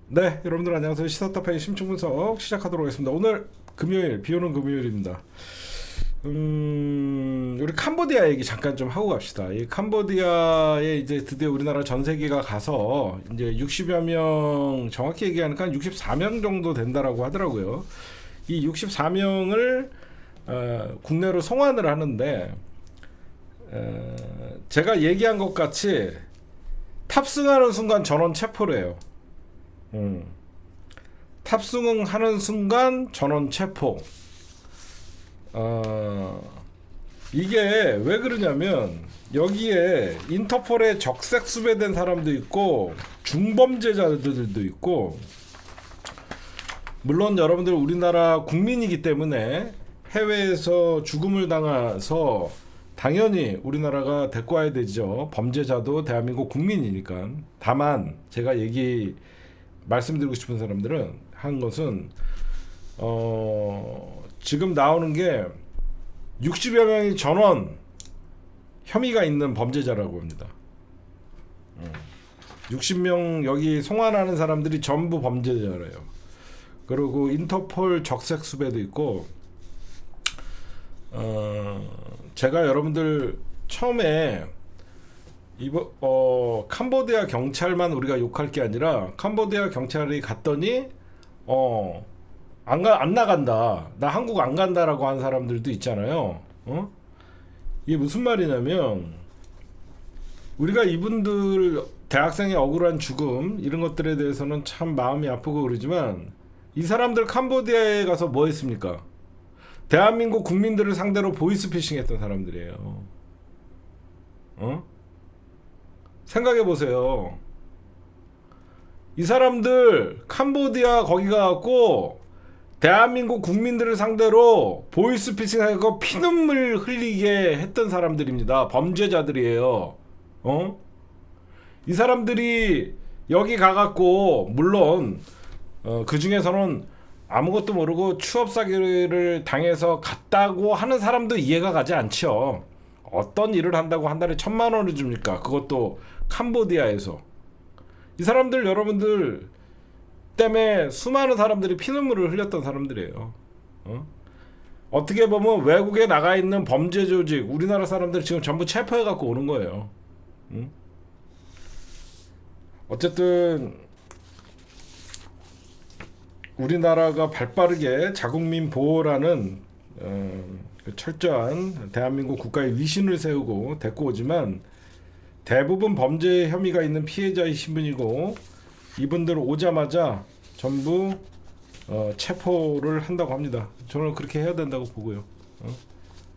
네, 여러분들 안녕하세요. 시사타파의 심층분석 시작하도록 하겠습니다. 오늘 금요일, 비오는 금요일입니다. 우리 캄보디아 얘기 잠깐 좀 하고 갑시다. 이 캄보디아에 이제 드디어 우리나라 전세기가 가서 이제 60여 명, 정확히 얘기하니까 한 64명 정도 된다라고 하더라고요. 이 64명을 국내로 송환을 하는데 제가 얘기한 것 같이 탑승하는 순간 전원 체포래요. 탑승하는 순간 전원 체포. 이게 왜 그러냐면 여기에 인터폴에 적색 수배된 사람도 있고 중범죄자들도 있고, 물론 여러분들 우리나라 국민이기 때문에 해외에서 죽음을 당해서 당연히 우리나라가 데리고 와야 되죠. 범죄자도 대한민국 국민이니까. 다만 제가 말씀드리고 싶은 사람들은 한 것은 지금 나오는 게 60여 명이 전원 혐의가 있는 범죄자라고 합니다. 60명 여기 송환하는 사람들이 전부 범죄자래요. 그리고 인터폴 적색 수배도 있고, 제가 여러분들 처음에 이번 캄보디아 경찰만 우리가 욕할 게 아니라 캄보디아 경찰이 갔더니 안 나간다, 나 한국 안 간다라고 하는 사람들도 있잖아요. 이게 무슨 말이냐면 우리가 이분들 대학생의 억울한 죽음 이런 것들에 대해서는 참 마음이 아프고 그러지만 이 사람들 캄보디아에 가서 뭐 했습니까? 대한민국 국민들을 상대로 보이스피싱 했던 사람들이에요. 생각해 보세요. 이 사람들 캄보디아 거기 가갖고 대한민국 국민들을 상대로 보이스피싱하고 피눈물 흘리게 했던 사람들입니다. 범죄자들이에요. 이 사람들이 여기 가갖고 물론 그 중에서는 아무것도 모르고 추업 사기를 당해서 갔다고 하는 사람도 이해가 가지 않죠. 어떤 일을 한다고 한 달에 1,000만 원을 줍니까? 그것도 캄보디아에서. 이 사람들 여러분들 때문에 수많은 사람들이 피눈물을 흘렸던 사람들이에요. 어떻게 보면 외국에 나가 있는 범죄 조직 우리나라 사람들 지금 전부 체포해 갖고 오는 거예요. 어쨌든 우리나라가 발빠르게 자국민 보호라는 철저한 대한민국 국가의 위신을 세우고 데리고 오지만 대부분 범죄 혐의가 있는 피해자이신 분이고, 이분들 오자마자 전부 체포를 한다고 합니다. 저는 그렇게 해야 된다고 보고요.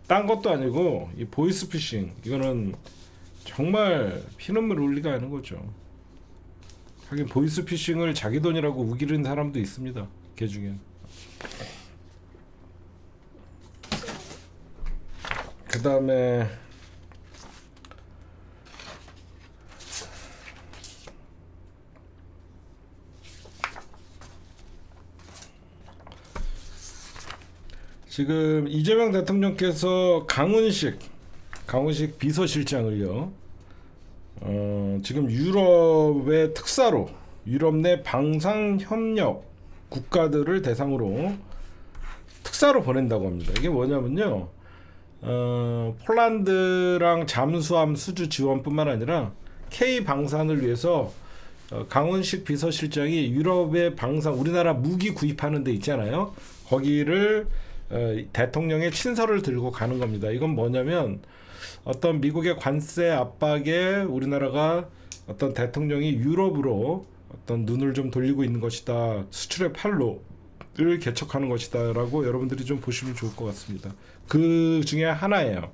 딴 것도 아니고 이 보이스피싱 이거는 정말 피눈물 흘리게 하는 거죠. 하긴 보이스피싱을 자기 돈이라고 우기는 사람도 있습니다. 걔 중에. 그 다음에 지금 이재명 대통령께서 강훈식 비서실장을요, 지금 유럽의 특사로 유럽 내 방산협력 국가들을 대상으로 특사로 보낸다고 합니다. 이게 뭐냐면요, 폴란드랑 잠수함 수주 지원뿐만 아니라 K 방산을 위해서 강훈식 비서실장이 유럽의 방산, 우리나라 무기 구입하는 데 있잖아요. 거기를 대통령의 친서를 들고 가는 겁니다. 이건 뭐냐면 어떤 미국의 관세 압박에 우리나라가 어떤 대통령이 유럽으로 어떤 눈을 좀 돌리고 있는 것이다, 수출의 팔로를 개척하는 것이다 라고 여러분들이 좀 보시면 좋을 것 같습니다. 그 중에 하나예요.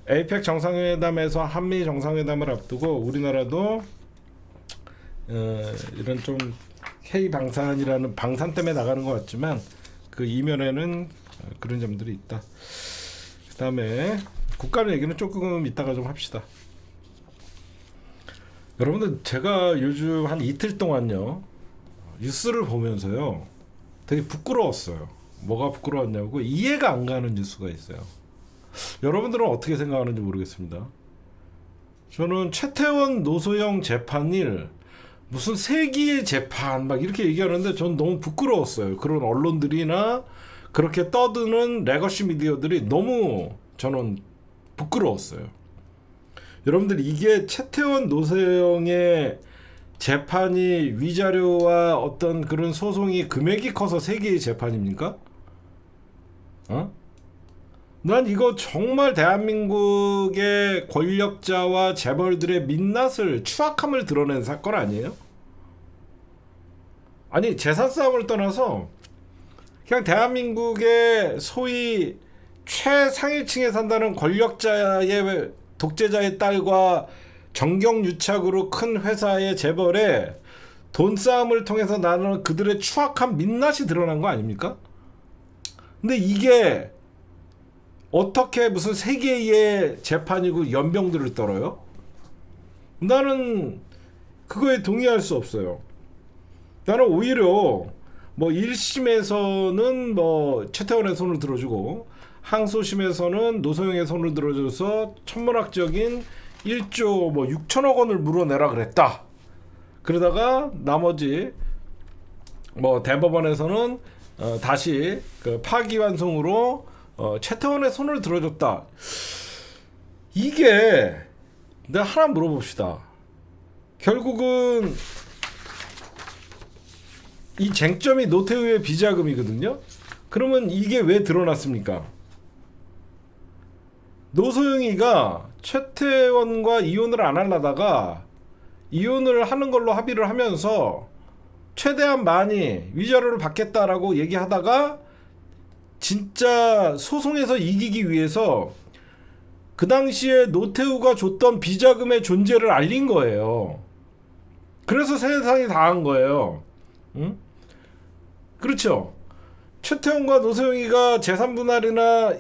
에이펙 정상회담에서 한미 정상회담을 앞두고 우리나라도 이런 좀 K 방산이라는 방산 때문에 나가는 것 같지만 그 이면에는 그런 점들이 있다. 그 다음에 국감 얘기는 조금 이따가 좀 합시다. 여러분들 제가 요즘 한 이틀 동안요 뉴스를 보면서요 되게 부끄러웠어요. 뭐가 부끄러웠냐고, 이해가 안 가는 뉴스가 있어요. 여러분들은 어떻게 생각하는지 모르겠습니다. 저는 최태원 노소영 재판일 무슨 세기의 재판 막 이렇게 얘기하는데 전 너무 부끄러웠어요. 그런 언론들이나 그렇게 떠드는 레거시 미디어들이 너무 저는 부끄러웠어요. 여러분들 이게 최태원 노세영의 재판이 위자료와 어떤 그런 소송이 금액이 커서 세계의 재판입니까? 어? 난 이거 정말 대한민국의 권력자와 재벌들의 민낯을 추악함을 드러낸 사건 아니에요? 아니 재산 싸움을 떠나서 그냥 대한민국의 소위 최상위층에 산다는 권력자의 독재자의 딸과 정경유착으로 큰 회사의 재벌의 돈 싸움을 통해서 나는 그들의 추악한 민낯이 드러난 거 아닙니까? 근데 이게 어떻게 무슨 세계의 재판이고 연병들을 떨어요? 나는 그거에 동의할 수 없어요. 나는 오히려 뭐 1심에서는 뭐 최태원의 손을 들어주고 항소심에서는 노소영의 손을 들어줘서 천문학적인 1조 뭐 6천억 원을 물어내라 그랬다. 그러다가 나머지 뭐 대법원에서는 다시 그 파기환송으로 최태원의 손을 들어줬다. 이게 내가 하나 물어봅시다. 결국은 이 쟁점이 노태우의 비자금이거든요. 그러면 이게 왜 드러났습니까? 노소영이가 최태원과 이혼을 안 하려다가 이혼을 하는 걸로 합의를 하면서 최대한 많이 위자료를 받겠다라고 얘기하다가 진짜 소송에서 이기기 위해서 그 당시에 노태우가 줬던 비자금의 존재를 알린 거예요. 그래서 세상이 당한 거예요. 응? 그렇죠. 최태원과 노소영이가 재산 분할이나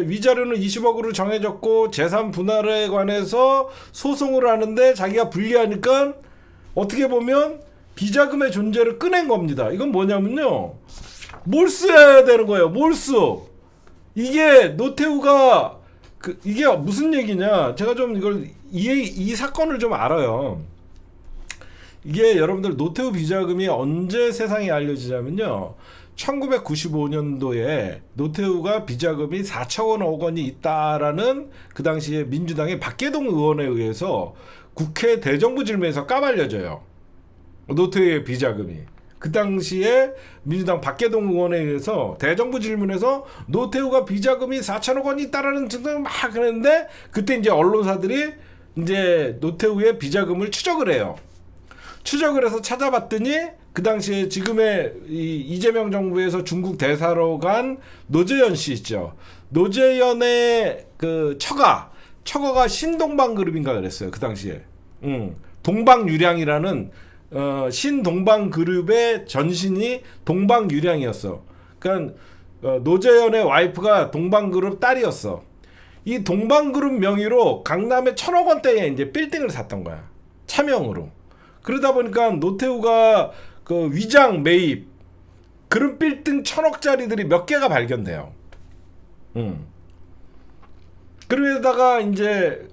위자료는 20억으로 정해졌고 재산 분할에 관해서 소송을 하는데 자기가 불리하니까 어떻게 보면 비자금의 존재를 꺼낸 겁니다. 이건 뭐냐면요. 몰수해야 되는 거예요. 몰수. 이게 노태우가 이게 무슨 얘기냐. 제가 좀 이걸 이 사건을 좀 알아요. 이게 여러분들 노태우 비자금이 언제 세상에 알려지냐면요. 1995년도에 노태우가 비자금이 4천억 원이 있다라는 그 당시에 민주당의 박계동 의원에 의해서 국회 대정부 질문에서 까발려져요. 노태우의 비자금이. 그 당시에 민주당 박계동 의원에 의해서 대정부 질문에서 노태우가 비자금이 4천억 원이 있다라는 증언을 막 그랬는데 그때 이제 언론사들이 이제 노태우의 비자금을 추적을 해요. 추적을 해서 찾아봤더니 그 당시에 지금의 이재명 정부에서 중국 대사로 간 노재현 씨 있죠. 노재현의 그 처가가 신동방그룹인가 그랬어요. 그 당시에. 동방유량이라는 신동방그룹의 전신이 동방유량이었어. 그러니까 노재현의 와이프가 동방그룹 딸이었어. 이 동방그룹 명의로 강남에 1,000억 원대에 이제 빌딩을 샀던 거야. 차명으로. 그러다 보니까 노태우가 그 위장 매입 그런 빌딩 1,000억짜리들이 몇 개가 발견돼요. 그러다가 이제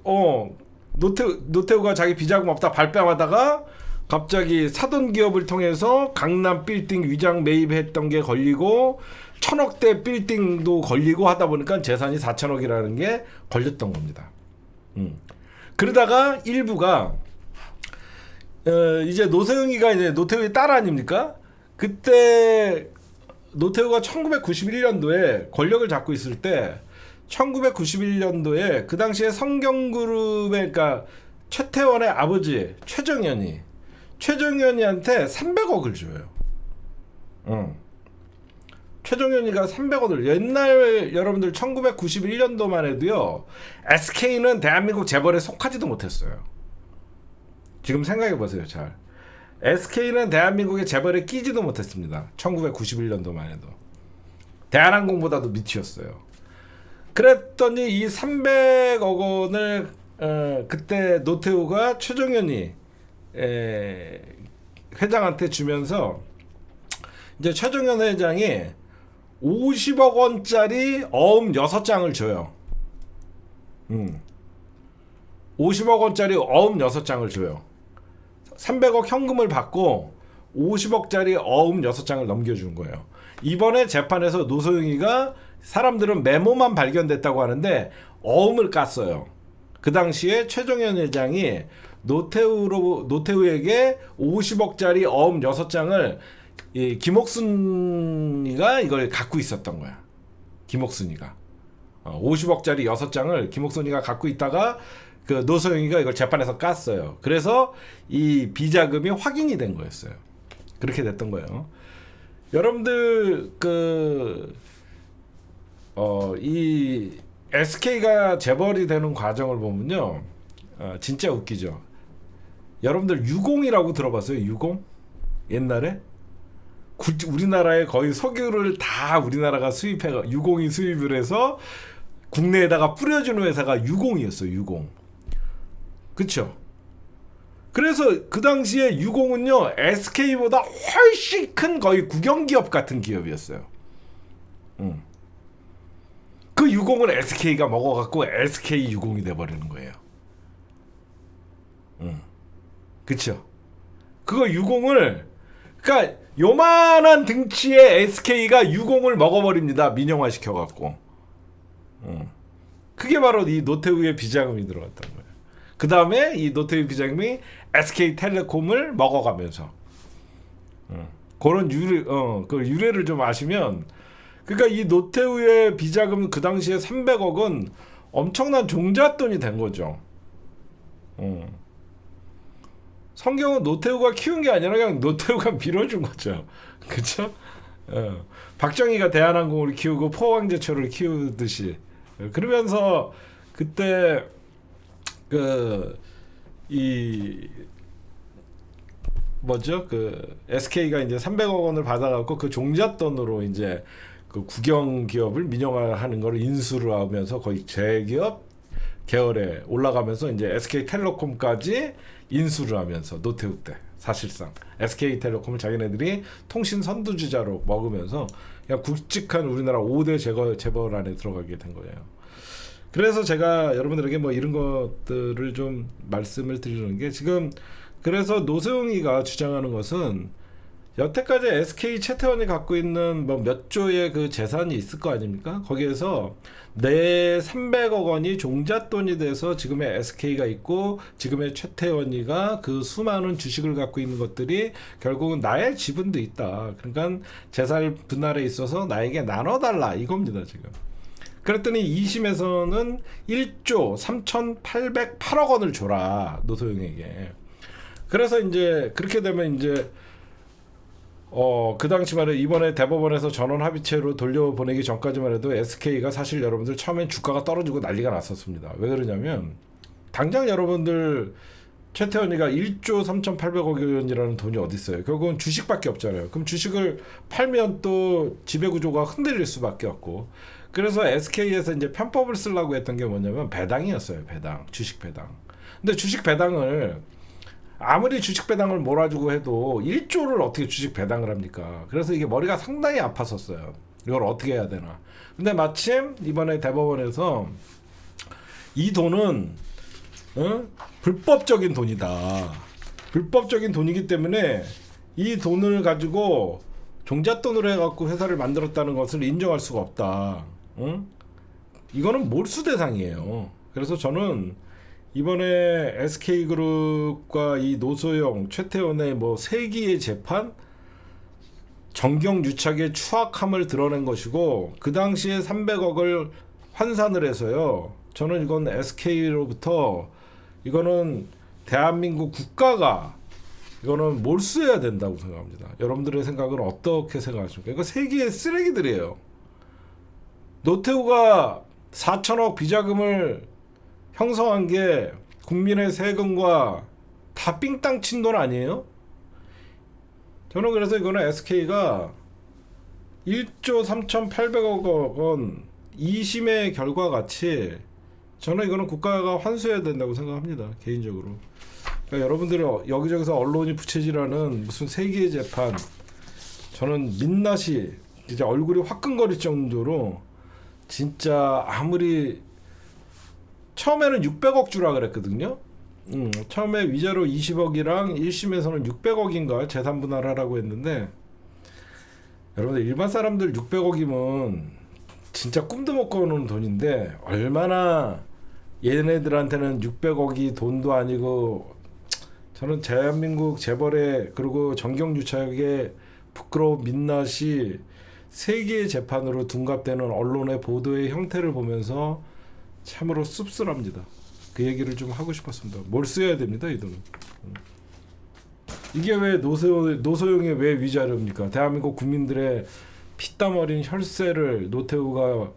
노태우가 자기 비자금 없다 발뺌하다가 갑자기 사돈 기업을 통해서 강남 빌딩 위장 매입했던 게 걸리고 1,000억대 빌딩도 걸리고 하다 보니까 재산이 4천억이라는 게 걸렸던 겁니다. 그러다가 일부가 이제 노소영이가 이제 노태우의 딸 아닙니까? 그때 노태우가 1991년도에 권력을 잡고 있을 때 1991년도에 그 당시에 성경그룹의 그러니까 최태원의 아버지 최정현이한테 300억을 줘요. 최정현이가 300억을 옛날 여러분들 1991년도만 해도요. SK는 대한민국 재벌에 속하지도 못했어요. 지금 생각해보세요. 잘. SK는 대한민국의 재벌에 끼지도 못했습니다. 1991년도만 해도. 대한항공보다도 밑이었어요. 그랬더니 이 300억 원을 그때 노태우가 최정현이 회장한테 주면서 이제 최정현 회장이 50억 원짜리 어음 6장을 줘요. 50억 원짜리 어음 6장을 줘요. 300억 현금을 받고 50억짜리 어음 6장을 넘겨준 거예요. 이번에 재판에서 노소영이가 사람들은 메모만 발견됐다고 하는데 어음을 깠어요. 그 당시에 최종현 회장이 노태우에게 50억짜리 어음 6장을 이 김옥순이가 이걸 갖고 있었던 거야. 김옥순이가 50억짜리 6장을 김옥순이가 갖고 있다가 그 노소영이가 이걸 재판에서 깠어요. 그래서 이 비자금이 확인이 된 거였어요. 그렇게 됐던 거예요. 여러분들 이 SK가 재벌이 되는 과정을 보면요, 진짜 웃기죠. 여러분들 유공이라고 들어봤어요? 유공? 옛날에 우리나라에 거의 석유를 다 우리나라가 유공이 수입을 해서 국내에다가 뿌려주는 회사가 유공이었어요. 유공. 그쵸? 그래서 그 당시에 유공은요, SK보다 훨씬 큰 거의 국영기업 같은 기업이었어요. 그 유공을 SK가 먹어갖고 SK 유공이 돼버리는 거예요. 그쵸? 그거 유공을, 그러니까 요만한 등치의 SK가 유공을 먹어버립니다. 민영화 시켜갖고. 그게 바로 이 노태우의 비자금이 들어갔던 거예요. 그 다음에 이 노태우 비자금이 SK텔레콤을 먹어가면서 그런 그 유래를 좀 아시면, 그러니까 이 노태우의 비자금 그 당시에 300억은 엄청난 종잣돈이 된 거죠. 성경은 노태우가 키운 게 아니라 그냥 노태우가 밀어준 거죠. 그쵸? 박정희가 대한항공을 키우고 포항제철을 키우듯이. 그러면서 그때 SK가 이제 300억 원을 받아갖고 그 종잣돈으로 이제 그 국영 기업을 민영화하는 걸 인수를 하면서 거의 대기업 계열에 올라가면서 이제 SK텔레콤까지 인수를 하면서 노태우 때 사실상 SK텔레콤을 자기네들이 통신 선두주자로 먹으면서 그냥 굵직한 우리나라 5대 재벌 안에 들어가게 된 거예요. 그래서 제가 여러분들에게 뭐 이런 것들을 좀 말씀을 드리는 게, 지금 그래서 노소영이가 주장하는 것은 여태까지 SK 최태원이 갖고 있는 뭐 몇 조의 그 재산이 있을 거 아닙니까? 거기에서 내 300억 원이 종잣돈이 돼서 지금의 SK가 있고 지금의 최태원이가 그 수많은 주식을 갖고 있는 것들이 결국은 나의 지분도 있다. 그러니까 재산 분할에 있어서 나에게 나눠달라 이겁니다 지금. 그랬더니 2심에서는 1조 3,808억 원을 줘라 노소영에게. 그래서 이제 그렇게 되면 이제 그 당시만 해도 이번에 대법원에서 전원 합의체로 돌려보내기 전까지만 해도 SK가 사실 여러분들 처음엔 주가가 떨어지고 난리가 났었습니다. 왜 그러냐면 당장 여러분들 최태원이가 1조 3,800억 원이라는 돈이 어디 있어요? 결국은 주식밖에 없잖아요. 그럼 주식을 팔면 또 지배구조가 흔들릴 수밖에 없고, 그래서 SK에서 이제 편법을 쓰려고 했던 게 뭐냐면 배당이었어요. 주식 배당. 근데 주식 배당을 아무리 주식 배당을 몰아주고 해도 1조를 어떻게 주식 배당을 합니까? 그래서 이게 머리가 상당히 아팠었어요. 이걸 어떻게 해야 되나. 근데 마침 이번에 대법원에서 이 돈은 불법적인 돈이다. 불법적인 돈이기 때문에 이 돈을 가지고 종잣돈으로 해갖고 회사를 만들었다는 것을 인정할 수가 없다. 이거는 몰수 대상이에요. 그래서 저는 이번에 SK그룹과 이 노소영, 최태원의 뭐 세기의 재판, 정경유착의 추악함을 드러낸 것이고, 그 당시에 300억을 환산을 해서요, 저는 이건 SK로부터 이거는 대한민국 국가가 이거는 몰수해야 된다고 생각합니다. 여러분들의 생각은 어떻게 생각하십니까? 이거 세기의 쓰레기들이에요. 노태우가 4천억 비자금을 형성한 게 국민의 세금과 다 삥땅 친 돈 아니에요? 저는 그래서 이거는 SK가 1조 3,800억 원 2심의 결과 같이 저는 이거는 국가가 환수해야 된다고 생각합니다. 개인적으로. 그러니까 여러분들이 여기저기서 언론이 부채질하는 무슨 세기의 재판, 저는 민낯이 이제 얼굴이 화끈거릴 정도로 진짜 아무리 처음에는 600억 주라 그랬거든요. 처음에 위자료 20억이랑 1심에서는 600억인가 재산 분할하라고 했는데, 여러분들 일반 사람들 600억이면 진짜 꿈도 못 꾸는 돈인데 얼마나 얘네들한테는 600억이 돈도 아니고, 저는 대한민국 재벌의 그리고 정경유착의 부끄러운 민낯이 세계의 재판으로 둔갑되는 언론의 보도의 형태를 보면서 참으로 씁쓸합니다. 그 얘기를 좀 하고 싶었습니다. 뭘 써야 됩니다, 이 돈은. 이게 왜 노소용의 왜 위자료입니까? 대한민국 국민들의 피땀 어린 혈세를 노태우가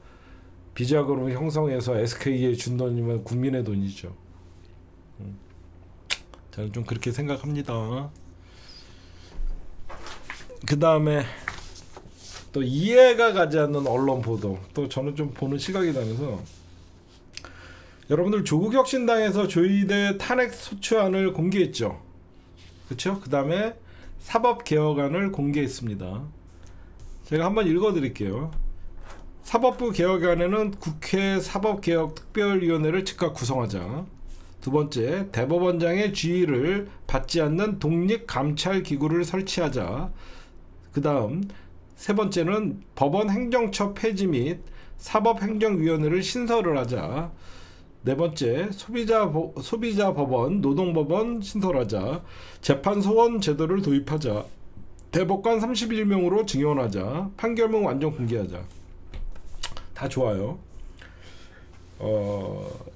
비자금으로 형성해서 SK에 준 돈이면 국민의 돈이죠. 저는 좀 그렇게 생각합니다. 그 다음에 또 이해가 가지 않는 언론 보도, 또 저는 좀 보는 시각이 나면서, 여러분들 조국혁신당에서 조희대 탄핵 소추안을 공개했죠. 그렇죠? 그 다음에 사법개혁안을 공개했습니다. 제가 한번 읽어드릴게요. 사법부 개혁안에는 국회 사법개혁특별위원회를 즉각 구성하자. 두 번째, 대법원장의 지휘를 받지 않는 독립감찰기구를 설치하자. 그 다음, 세 번째는 법원 행정처 폐지 및 사법행정위원회를 신설을 하자. 네 번째, 소비자법원, 노동법원 신설하자. 재판소원 제도를 도입하자. 대법관 31명으로 증언하자. 판결문 완전 공개하자. 다 좋아요.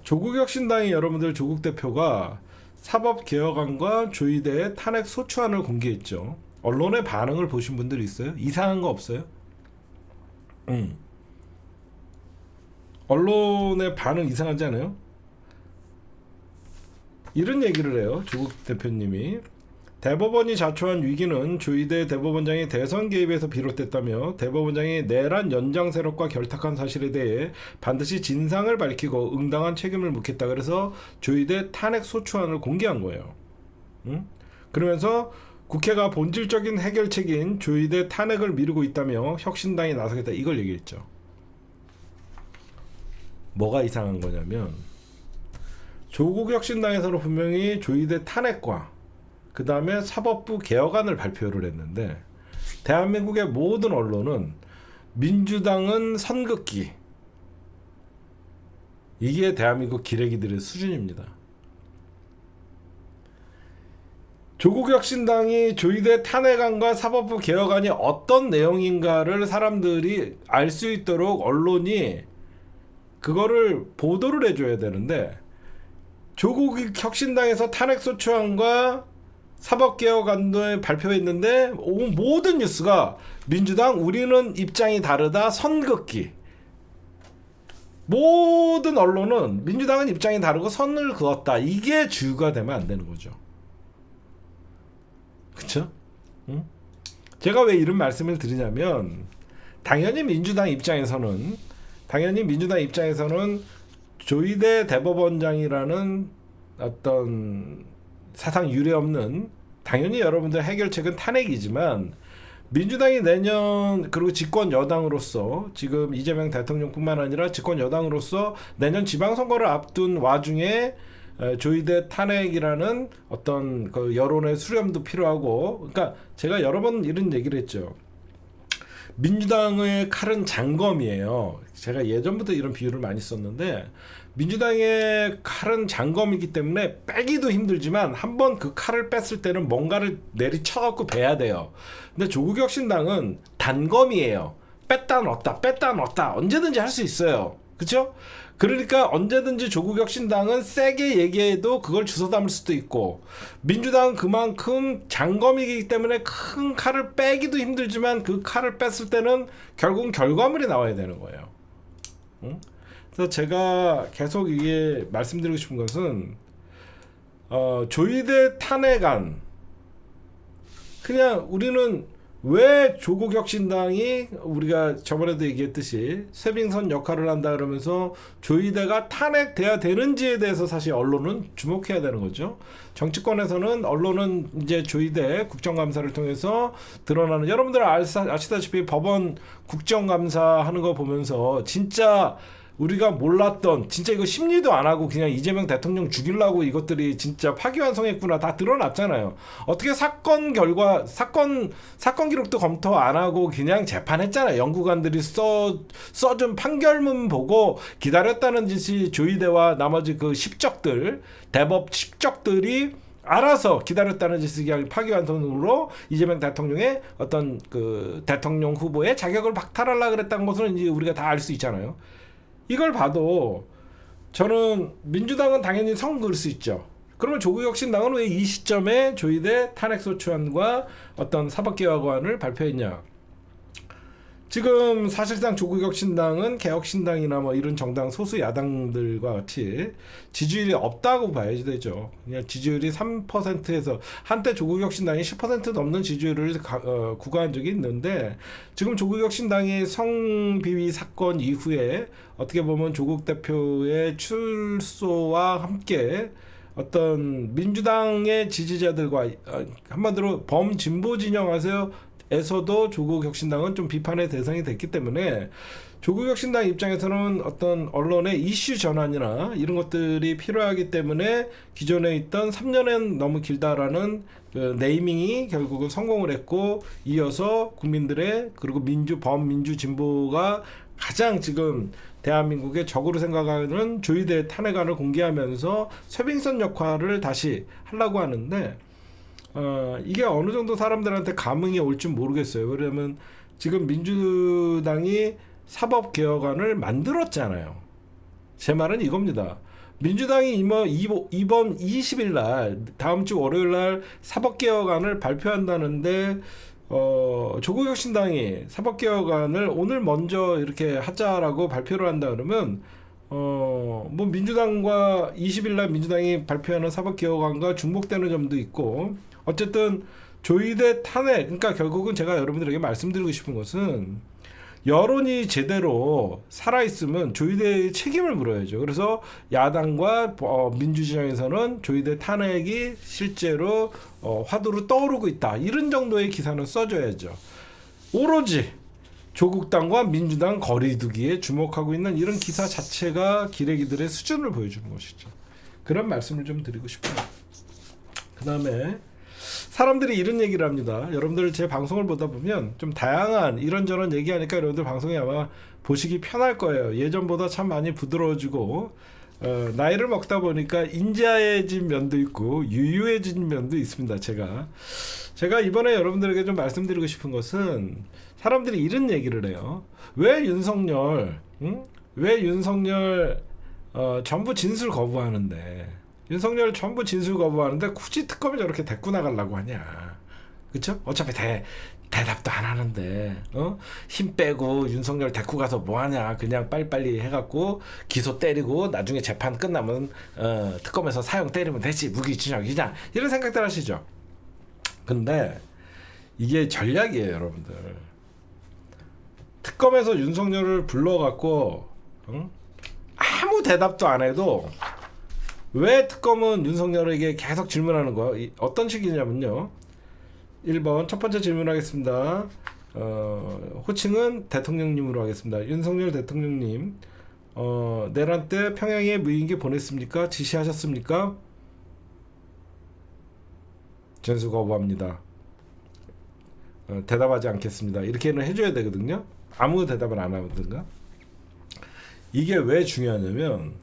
조국혁신당의 여러분들 조국 대표가 사법개혁안과 조희대의 탄핵 소추안을 공개했죠. 언론의 반응을 보신 분들이 있어요? 이상한 거 없어요? 언론의 반응 이상하지 않아요? 이런 얘기를 해요. 조국 대표님이. 대법원이 자초한 위기는 조희대 대법원장이 대선 개입에서 비롯됐다며, 대법원장이 내란 연장 세력과 결탁한 사실에 대해 반드시 진상을 밝히고 응당한 책임을 묻겠다. 그래서 조희대 탄핵 소추안을 공개한 거예요. 그러면서 국회가 본질적인 해결책인 조희대 탄핵을 미루고 있다며 혁신당이 나서겠다, 이걸 얘기했죠. 뭐가 이상한 거냐면, 조국 혁신당에서는 분명히 조희대 탄핵과 그 다음에 사법부 개혁안을 발표를 했는데, 대한민국의 모든 언론은 민주당은 선긋기, 이게 대한민국 기레기들의 수준입니다. 조국 혁신당이 조희대 탄핵안과 사법부 개혁안이 어떤 내용인가를 사람들이 알 수 있도록 언론이 그거를 보도를 해줘야 되는데, 조국 혁신당에서 탄핵소추안과 사법개혁안을 발표했는데 모든 뉴스가 민주당 우리는 입장이 다르다, 선긋기. 모든 언론은 민주당은 입장이 다르고 선을 그었다, 이게 주가 되면 안 되는 거죠. 그쵸? 제가 왜 이런 말씀을 드리냐면, 당연히 민주당 입장에서는 조희대 대법원장이라는 어떤 사상 유례 없는, 당연히 여러분들 해결책은 탄핵이지만, 민주당이 내년, 그리고 집권 여당으로서, 지금 이재명 대통령뿐만 아니라 집권 여당으로서 내년 지방선거를 앞둔 와중에 조희대 탄핵이라는 어떤 그 여론의 수렴도 필요하고, 그러니까 제가 여러 번 이런 얘기를 했죠. 민주당의 칼은 장검이에요. 제가 예전부터 이런 비유를 많이 썼는데, 민주당의 칼은 장검이기 때문에 빼기도 힘들지만 한번 그 칼을 뺐을 때는 뭔가를 내리쳐갖고 베야 돼요. 근데 조국혁신당은 단검이에요. 뺐다 넣었다 언제든지 할 수 있어요. 그렇죠? 그러니까 언제든지 조국혁신당은 세게 얘기해도 그걸 주워 담을 수도 있고, 민주당은 그만큼 장검이기 때문에 큰 칼을 빼기도 힘들지만 그 칼을 뺐을 때는 결국은 결과물이 나와야 되는 거예요. 그래서 제가 계속 이게 말씀드리고 싶은 것은, 조희대 탄핵안, 그냥 우리는 왜 조국혁신당이, 우리가 저번에도 얘기했듯이 쇄빙선 역할을 한다 그러면서 조희대가 탄핵돼야 되는지에 대해서 사실 언론은 주목해야 되는 거죠. 정치권에서는 언론은 이제 조희대 국정감사를 통해서 드러나는, 여러분들 아시다시피 법원 국정감사 하는 거 보면서 진짜 우리가 몰랐던 진짜 이거 심리도 안 하고 그냥 이재명 대통령 죽이려고 이것들이 진짜 파기환송했구나 다 드러났잖아요. 어떻게 사건 결과 사건 기록도 검토 안 하고 그냥 재판했잖아요. 연구관들이 써준 판결문 보고 기다렸다는 짓이 조이대와 나머지 그 십적들 대법 십적들이 알아서 기다렸다는 짓을 그냥 파기환송으로 이재명 대통령의 어떤 그 대통령 후보의 자격을 박탈하려고 그랬다는 것은 이제 우리가 다 알 수 있잖아요. 이걸 봐도 저는 민주당은 당연히 선거일 수 있죠. 그러면 조국혁신당은 왜 이 시점에 조이대 탄핵소추안과 어떤 사법개혁안을 발표했냐? 지금 사실상 조국혁신당은 개혁신당이나 뭐 이런 정당 소수 야당들과 같이 지지율이 없다고 봐야지 되죠. 그냥 지지율이 3%에서 한때 조국혁신당이 10% 넘는 지지율을 구가한 적이 있는데 지금 조국혁신당이 성비위 사건 이후에 어떻게 보면 조국 대표의 출소와 함께 어떤 민주당의 지지자들과 한마디로 범진보 진영하세요. 에서도 조국혁신당은 좀 비판의 대상이 됐기 때문에 조국혁신당 입장에서는 어떤 언론의 이슈 전환이나 이런 것들이 필요하기 때문에 기존에 있던 3년은 너무 길다라는 그 네이밍이 결국은 성공을 했고 이어서 국민들의 그리고 범민주 진보가 가장 지금 대한민국의 적으로 생각하는 조이대 탄핵안을 공개하면서 쇄빙선 역할을 다시 하려고 하는데 이게 어느 정도 사람들한테 감흥이 올지 모르겠어요. 왜냐면 지금 민주당이 사법개혁안을 만들었잖아요. 제 말은 이겁니다. 민주당이 이번 20일 날 다음 주 월요일 날 사법개혁안을 발표한다는데 조국혁신당이 사법개혁안을 오늘 먼저 이렇게 하자라고 발표를 한다 그러면 뭐 민주당과 20일 날 민주당이 발표하는 사법개혁안과 중복되는 점도 있고 어쨌든 조이대 탄핵 그러니까 결국은 제가 여러분들에게 말씀드리고 싶은 것은 여론이 제대로 살아있으면 조이대의 책임을 물어야죠. 그래서 야당과 민주진영에서는 조이대 탄핵이 실제로 화두로 떠오르고 있다. 이런 정도의 기사는 써줘야죠. 오로지 조국당과 민주당 거리두기에 주목하고 있는 이런 기사 자체가 기레기들의 수준을 보여주는 것이죠. 그런 말씀을 좀 드리고 싶어요. 그 다음에 사람들이 이런 얘기를 합니다. 여러분들 제 방송을 보다 보면 좀 다양한 이런저런 얘기하니까 여러분들 방송이 아마 보시기 편할 거예요. 예전보다 참 많이 부드러워지고 나이를 먹다 보니까 인자해진 면도 있고 유유해진 면도 있습니다. 제가 이번에 여러분들에게 좀 말씀드리고 싶은 것은 사람들이 이런 얘기를 해요. 왜 윤석열 전부 진술 거부하는데 윤석열 전부 진술 거부하는데 굳이 특검이 저렇게 데리고 나가려고 하냐. 그쵸? 어차피 대답도 안 하는데 힘 빼고 윤석열 데리고 가서 뭐하냐. 그냥 빨리빨리 해갖고 기소 때리고 나중에 재판 끝나면 특검에서 사형 때리면 되지. 무기징역이냐. 이런 생각들 하시죠. 근데 이게 전략이에요. 여러분들. 특검에서 윤석열을 불러갖고 아무 대답도 안 해도 왜 특검은 윤석열에게 계속 질문하는 거야? 어떤 식이냐면요. 1번 첫 번째 질문하겠습니다. 호칭은 대통령님으로 하겠습니다. 윤석열 대통령님, 내란 때 평양에 무인기 보냈습니까? 지시하셨습니까? 전수 거부합니다. 대답하지 않겠습니다. 이렇게는 해줘야 되거든요. 아무 대답을 안 하든가. 이게 왜 중요하냐면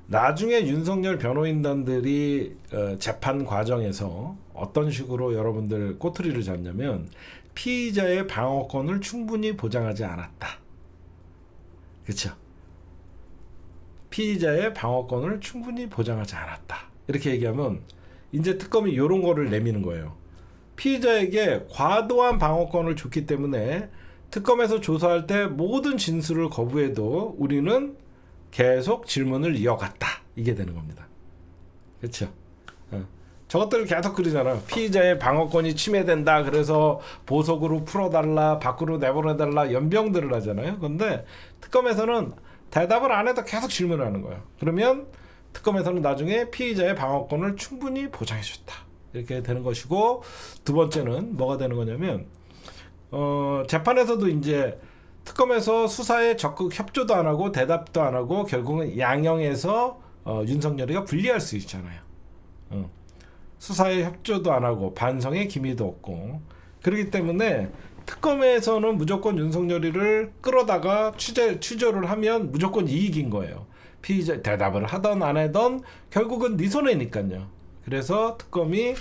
나중에 윤석열 변호인단들이 재판 과정에서 어떤 식으로 여러분들 꼬투리를 잡냐면 피의자의 방어권을 충분히 보장하지 않았다. 그렇죠? 피의자의 방어권을 충분히 보장하지 않았다. 이렇게 얘기하면 이제 특검이 이런 거를 내미는 거예요. 피의자에게 과도한 방어권을 줬기 때문에 특검에서 조사할 때 모든 진술을 거부해도 우리는 계속 질문을 이어갔다. 이게 되는 겁니다. 그렇죠? 저것들을 계속 그러잖아. 피의자의 방어권이 침해된다. 그래서 보석으로 풀어달라. 밖으로 내보내달라. 연병들을 하잖아요. 근데 특검에서는 대답을 안 해도 계속 질문을 하는 거예요. 그러면 특검에서는 나중에 피의자의 방어권을 충분히 보장해줬다. 이렇게 되는 것이고 두 번째는 뭐가 되는 거냐면 재판에서도 이제 특검에서 수사에 적극 협조도 안 하고 대답도 안 하고 결국은 양형에서 윤석열이가 불리할 수 있잖아요. 수사에 협조도 안 하고 반성의 기미도 없고 그렇기 때문에 특검에서는 무조건 윤석열이를 끌어다가 취조를 하면 무조건 이익인 거예요. 피의자 대답을 하던 안 하던 결국은 네 손해니까요. 그래서 특검이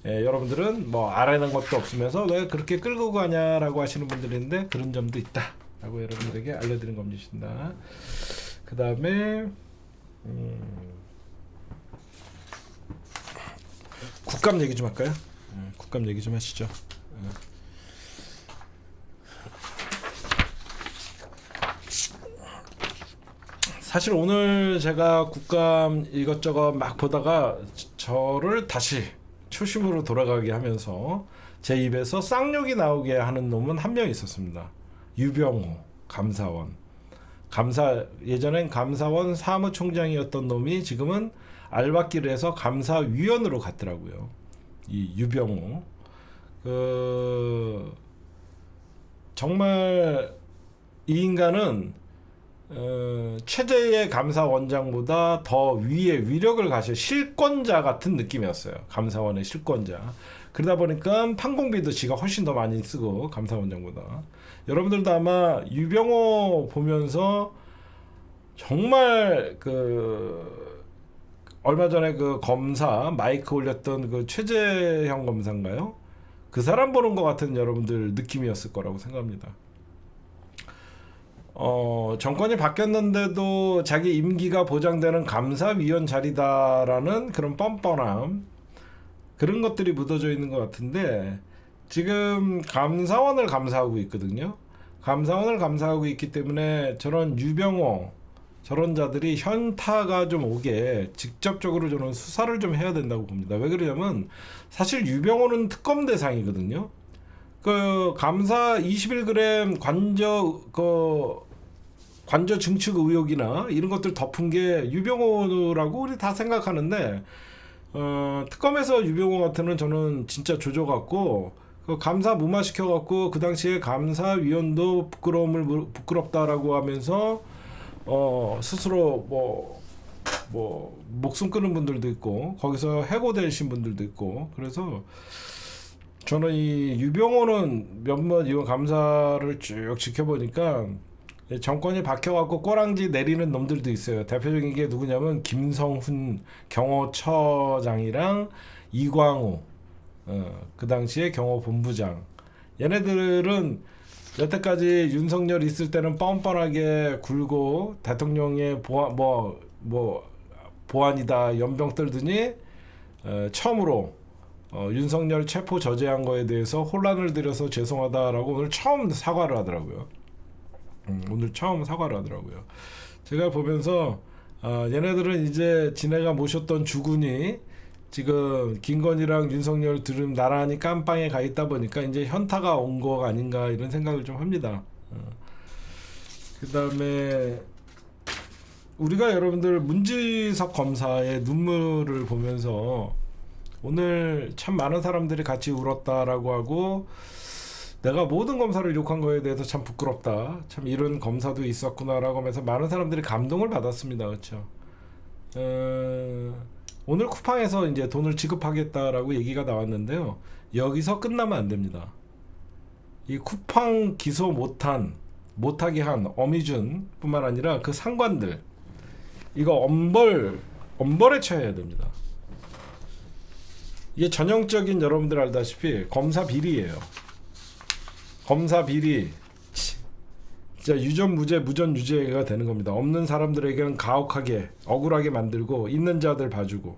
여러분들은 뭐 알아낸 것도 없으면서 왜 그렇게 끌고 가냐라고 하시는 분들이 있는데 그런 점도 있다라고 여러분들에게 알려드린 겁니다. 그 다음에 국감 얘기 좀 할까요? 국감 얘기 좀 하시죠. 사실 오늘 제가 국감 이것저것 막 보다가 저를 다시 초심으로 돌아가게 하면서 제 입에서 쌍욕이 나오게 하는 놈은 한 명 있었습니다. 유병호 감사원. 예전엔 감사원 사무총장이었던 놈이 지금은 알바끼를 해서 감사위원으로 갔더라고요. 이 유병호. 정말 이 인간은 최재의 감사원장보다 더 위에 위력을 가진 실권자 같은 느낌이었어요. 감사원의 실권자. 그러다 보니까 판공비도 지가 훨씬 더 많이 쓰고 감사원장보다. 여러분들도 아마 유병호 보면서 정말 얼마 전에 그 검사 마이크 올렸던 그 최재형 검사인가요? 그 사람 보는 것 같은 여러분들 느낌이었을 거라고 생각합니다. 정권이 바뀌었는데도 자기 임기가 보장되는 감사위원 자리다라는 그런 뻔뻔함 그런 것들이 묻어져 있는 것 같은데 지금 감사원을 감사하고 있거든요. 감사원을 감사하고 있기 때문에 저런 유병호 저런 자들이 현타가 좀 오게 직접적으로 저는 수사를 좀 해야 된다고 봅니다. 왜 그러냐면 사실 유병호는 특검 대상이거든요. 그 감사 21g 관저 증축 의혹이나 이런 것들 덮은 게 유병호라고 우리 다 생각하는데 특검에서 유병호 같은 저는 진짜 조져 갖고 그 감사 무마시켜 갖고 그 당시에 감사위원도 부끄럽다라고 하면서 스스로 뭐 목숨 끊은 분들도 있고 거기서 해고되신 분들도 있고 그래서 저는 이 유병호는 몇몇 이거 감사를 쭉 지켜보니까 정권이 바뀌어갖고 꼬랑지 내리는 놈들도 있어요. 대표적인 게 누구냐면 김성훈 경호처장이랑 이광우 그 당시에 경호본부장. 얘네들은 여태까지 윤석열 있을 때는 뻔뻔하게 굴고 대통령의 보안이다 연병 떨더니 처음으로 윤석열 체포 저지한 거에 대해서 혼란을 드려서 죄송하다라고 오늘 처음 사과를 하더라고요. 오늘 처음 사과를 하더라고요. 제가 보면서 얘네들은 이제 지네가 모셨던 주군이 지금 김건희랑 윤석열 둘은 나란히 깜빵에 가 있다 보니까 이제 현타가 온 거 아닌가 이런 생각을 좀 합니다. 그 다음에 우리가 여러분들 문지석 검사의 눈물을 보면서 오늘 참 많은 사람들이 같이 울었다라고 하고 내가 모든 검사를 욕한 거에 대해서 참 부끄럽다. 참 이런 검사도 있었구나라고 하면서 많은 사람들이 감동을 받았습니다. 그렇죠? 오늘 쿠팡에서 이제 돈을 지급하겠다라고 얘기가 나왔는데요. 여기서 끝나면 안 됩니다. 이 쿠팡 기소 못하게 한 어미준 뿐만 아니라 그 상관들 이거 엄벌에 처해야 됩니다. 이게 전형적인 여러분들 알다시피 검사 비리예요. 검사 비리 진짜 유전무죄 무전유죄가 되는 겁니다. 없는 사람들에게는 가혹하게 억울하게 만들고 있는 자들 봐주고.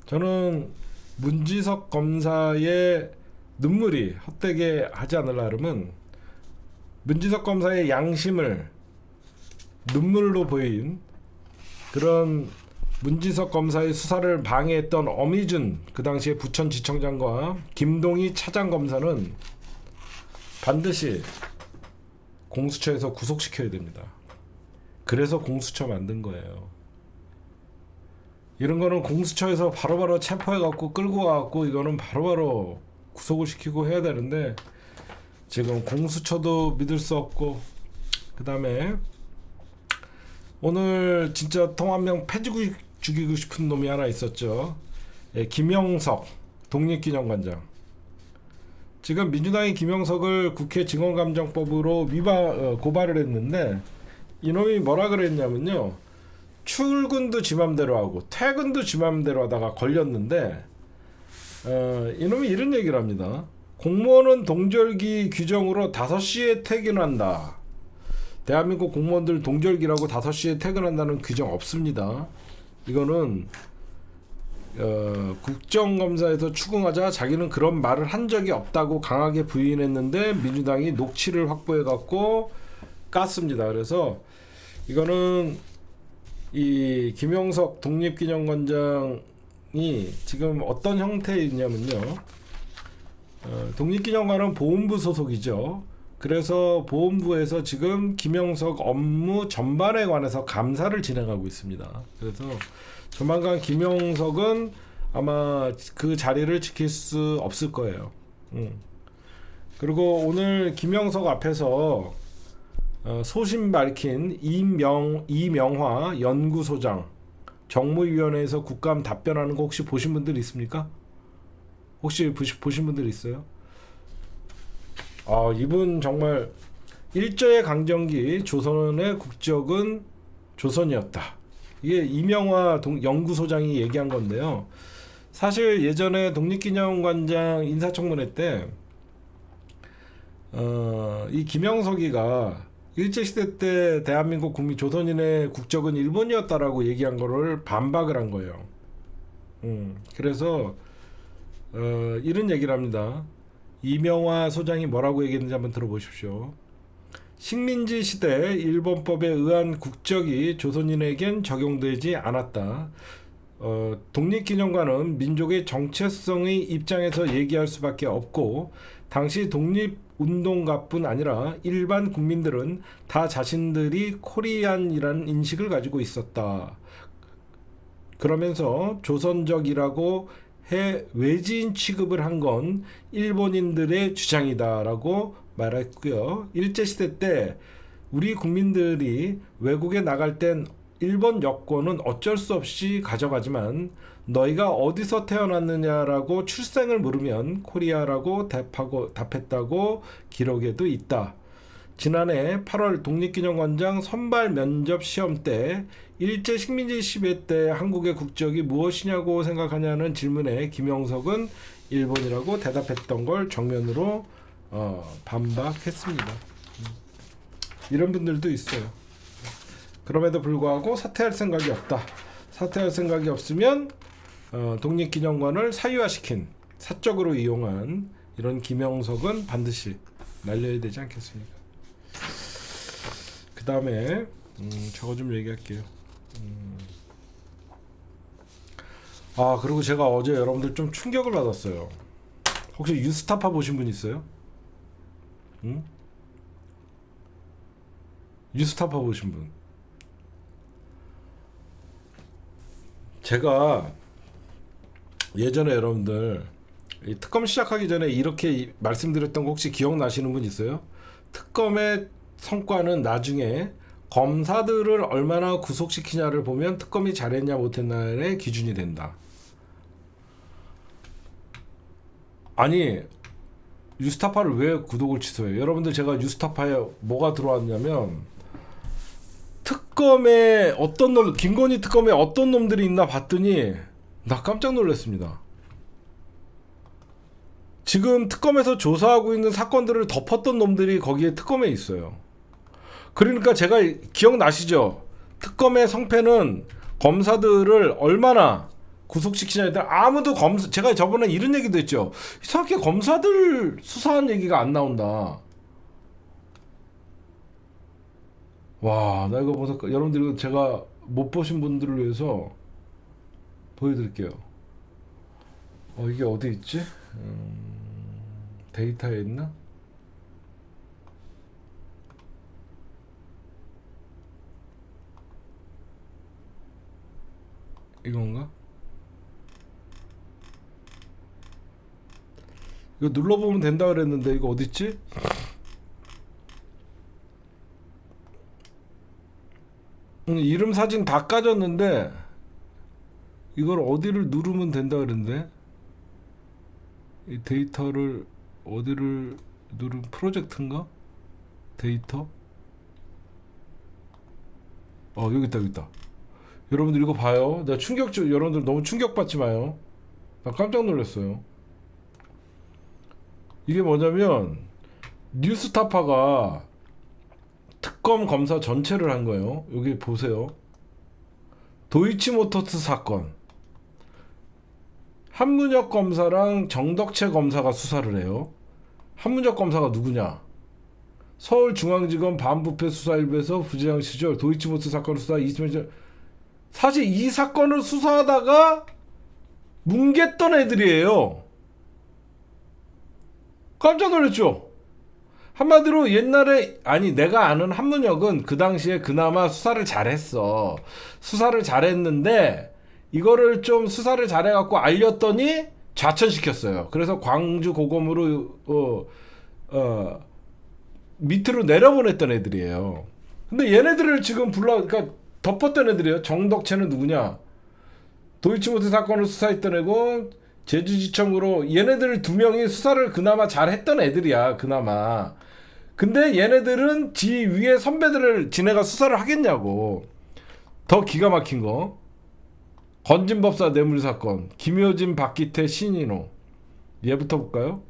저는 문지석 검사의 눈물이 헛되게 하지 않으려면 문지석 검사의 양심을 눈물로 보인 그런 문지석 검사의 수사를 방해했던 어미준 그 당시에 부천지청장과 김동희 차장검사는 반드시 공수처에서 구속시켜야 됩니다. 그래서 공수처 만든 거예요. 이런 거는 공수처에서 바로바로 체포해갖고 끌고 와갖고 이거는 바로바로 구속을 시키고 해야 되는데 지금 공수처도 믿을 수 없고, 그 다음에 오늘 진짜 통 한 명 패 죽이고 싶은 놈이 하나 있었죠. 예, 김영석 독립기념관장. 지금 민주당이 김영석을 국회 증언감정법으로 고발을 했는데, 이놈이 뭐라 그랬냐면요, 출근도 지 맘대로 하고 퇴근도 지 맘대로 하다가 걸렸는데, 이놈이 이런 얘기를 합니다. 공무원은 동절기 규정으로 5시에 퇴근한다. 대한민국 공무원들 동절기라고 5시에 퇴근한다는 규정 없습니다. 이거는 국정감사에서 추궁하자 자기는 그런 말을 한 적이 없다고 강하게 부인했는데, 민주당이 녹취를 확보해 갖고 깠습니다. 그래서 이거는 이 김영석 독립기념관장이 지금 어떤 형태에 있냐면요, 독립기념관은 보훈부 소속이죠. 그래서 보훈부에서 지금 김영석 업무 전반에 관해서 감사를 진행하고 있습니다. 그래서 조만간 김영석은 아마 그 자리를 지킬 수 없을 거예요. 그리고 오늘 김영석 앞에서 소신 밝힌 이명화 연구소장 정무위원회에서 국감 답변하는 거 혹시 보신 분들 있습니까? 혹시 보신 분들 있어요? 이분 정말 일제의 강점기 조선의 국적은 조선이었다. 이게 이명화 연구소장이 얘기한 건데요. 사실 예전에 독립기념관장 인사청문회 때 이 김영석이가 일제시대 때 대한민국 국민 조선인의 국적은 일본이었다라고 얘기한 거를 반박을 한 거예요. 그래서 이런 얘기를 합니다. 이명화 소장이 뭐라고 얘기했는지 한번 들어보십시오. 식민지 시대 일본법에 의한 국적이 조선인에겐 적용되지 않았다. 독립기념관은 민족의 정체성의 입장에서 얘기할 수밖에 없고, 당시 독립운동가뿐 아니라 일반 국민들은 다 자신들이 코리안이라는 인식을 가지고 있었다. 그러면서 조선적이라고 해 외지인 취급을 한 건 일본인들의 주장이다라고 말했고요. 일제시대 때 우리 국민들이 외국에 나갈 땐 일본 여권은 어쩔 수 없이 가져가지만, 너희가 어디서 태어났느냐라고 출생을 물으면 코리아라고 답했다고 기록에도 있다. 지난해 8월 독립기념관장 선발 면접 시험 때 일제 식민지 시대 때 한국의 국적이 무엇이냐고 생각하냐는 질문에 김영석은 일본이라고 대답했던 걸 정면으로 반박했습니다. 이런 분들도 있어요. 그럼에도 불구하고 사퇴할 생각이 없다. 사퇴할 생각이 없으면 독립기념관을 사유화시킨, 사적으로 이용한 이런 김영석은 반드시 날려야 되지 않겠습니까? 그 다음에 저거 좀 얘기할게요. 그리고 제가 어제 여러분들 좀 충격을 받았어요. 혹시 유스타파 보신 분 있어요? 유스타파 보신 분? 제가 예전에 여러분들 이 특검 시작하기 전에 이렇게 말씀드렸던 거 혹시 기억나시는 분 있어요? 특검의 성과는 나중에 검사들을 얼마나 구속시키냐를 보면 특검이 잘했냐 못했냐의 기준이 된다. 아니, 유스타파를 왜 구독을 취소해요? 여러분들, 제가 유스타파에 뭐가 들어왔냐면, 특검에 어떤 놈, 김건희 특검에 어떤 놈들이 있나 봤더니 나 깜짝 놀랐습니다. 지금 특검에서 조사하고 있는 사건들을 덮었던 놈들이 거기에 특검에 있어요. 그러니까 제가, 기억나시죠? 특검의 성패는 검사들을 얼마나 구속시키냐에 따라 아무도 제가 저번에 이런 얘기도 했죠. 이상하게 검사들 수사한 얘기가 안 나온다. 와, 나 이거 보서 여러분들, 이거 제가 못 보신 분들을 위해서 보여드릴게요. 이게 어디 있지? 데이터에 있나? 이건가? 이거 눌러보면 된다 그랬는데 이거 어딨지? 이름 사진 다 까졌는데 이걸 어디를 누르면 된다 그러는데 이 데이터를 어디를 누르면 프로젝트인가? 데이터? 여기 있다 여기 있다. 여러분들 이거 봐요. 나 여러분들 너무 충격받지 마요. 나 깜짝 놀랐어요. 이게 뭐냐면 뉴스타파가 특검 검사 전체를 한 거예요. 여기 보세요. 도이치모터스 사건. 한문혁 검사랑 정덕채 검사가 수사를 해요. 한문혁 검사가 누구냐? 서울중앙지검 반부패 수사일부에서 부지장 시절 도이치모터스 사건을 수사 20년. 사실 이 사건을 수사하다가 뭉갰던 애들이에요. 깜짝 놀랐죠? 한마디로 옛날에 내가 아는 한문혁은 그 당시에 그나마 수사를 잘했어. 수사를 잘했는데 이거를 좀 수사를 잘해갖고 알렸더니 좌천시켰어요. 그래서 광주 고검으로 밑으로 내려보냈던 애들이에요. 근데 얘네들을 지금 그러니까 덮었던 애들이에요. 정덕채는 누구냐? 도이치모터 사건을 수사했던 애고 제주지청으로 얘네들 두 명이 수사를 그나마 잘했던 애들이야. 그나마. 근데 얘네들은 지 위에 선배들을 지네가 수사를 하겠냐고. 더 기가 막힌 거. 건진법사 뇌물사건. 김효진, 박기태, 신인호. 얘부터 볼까요?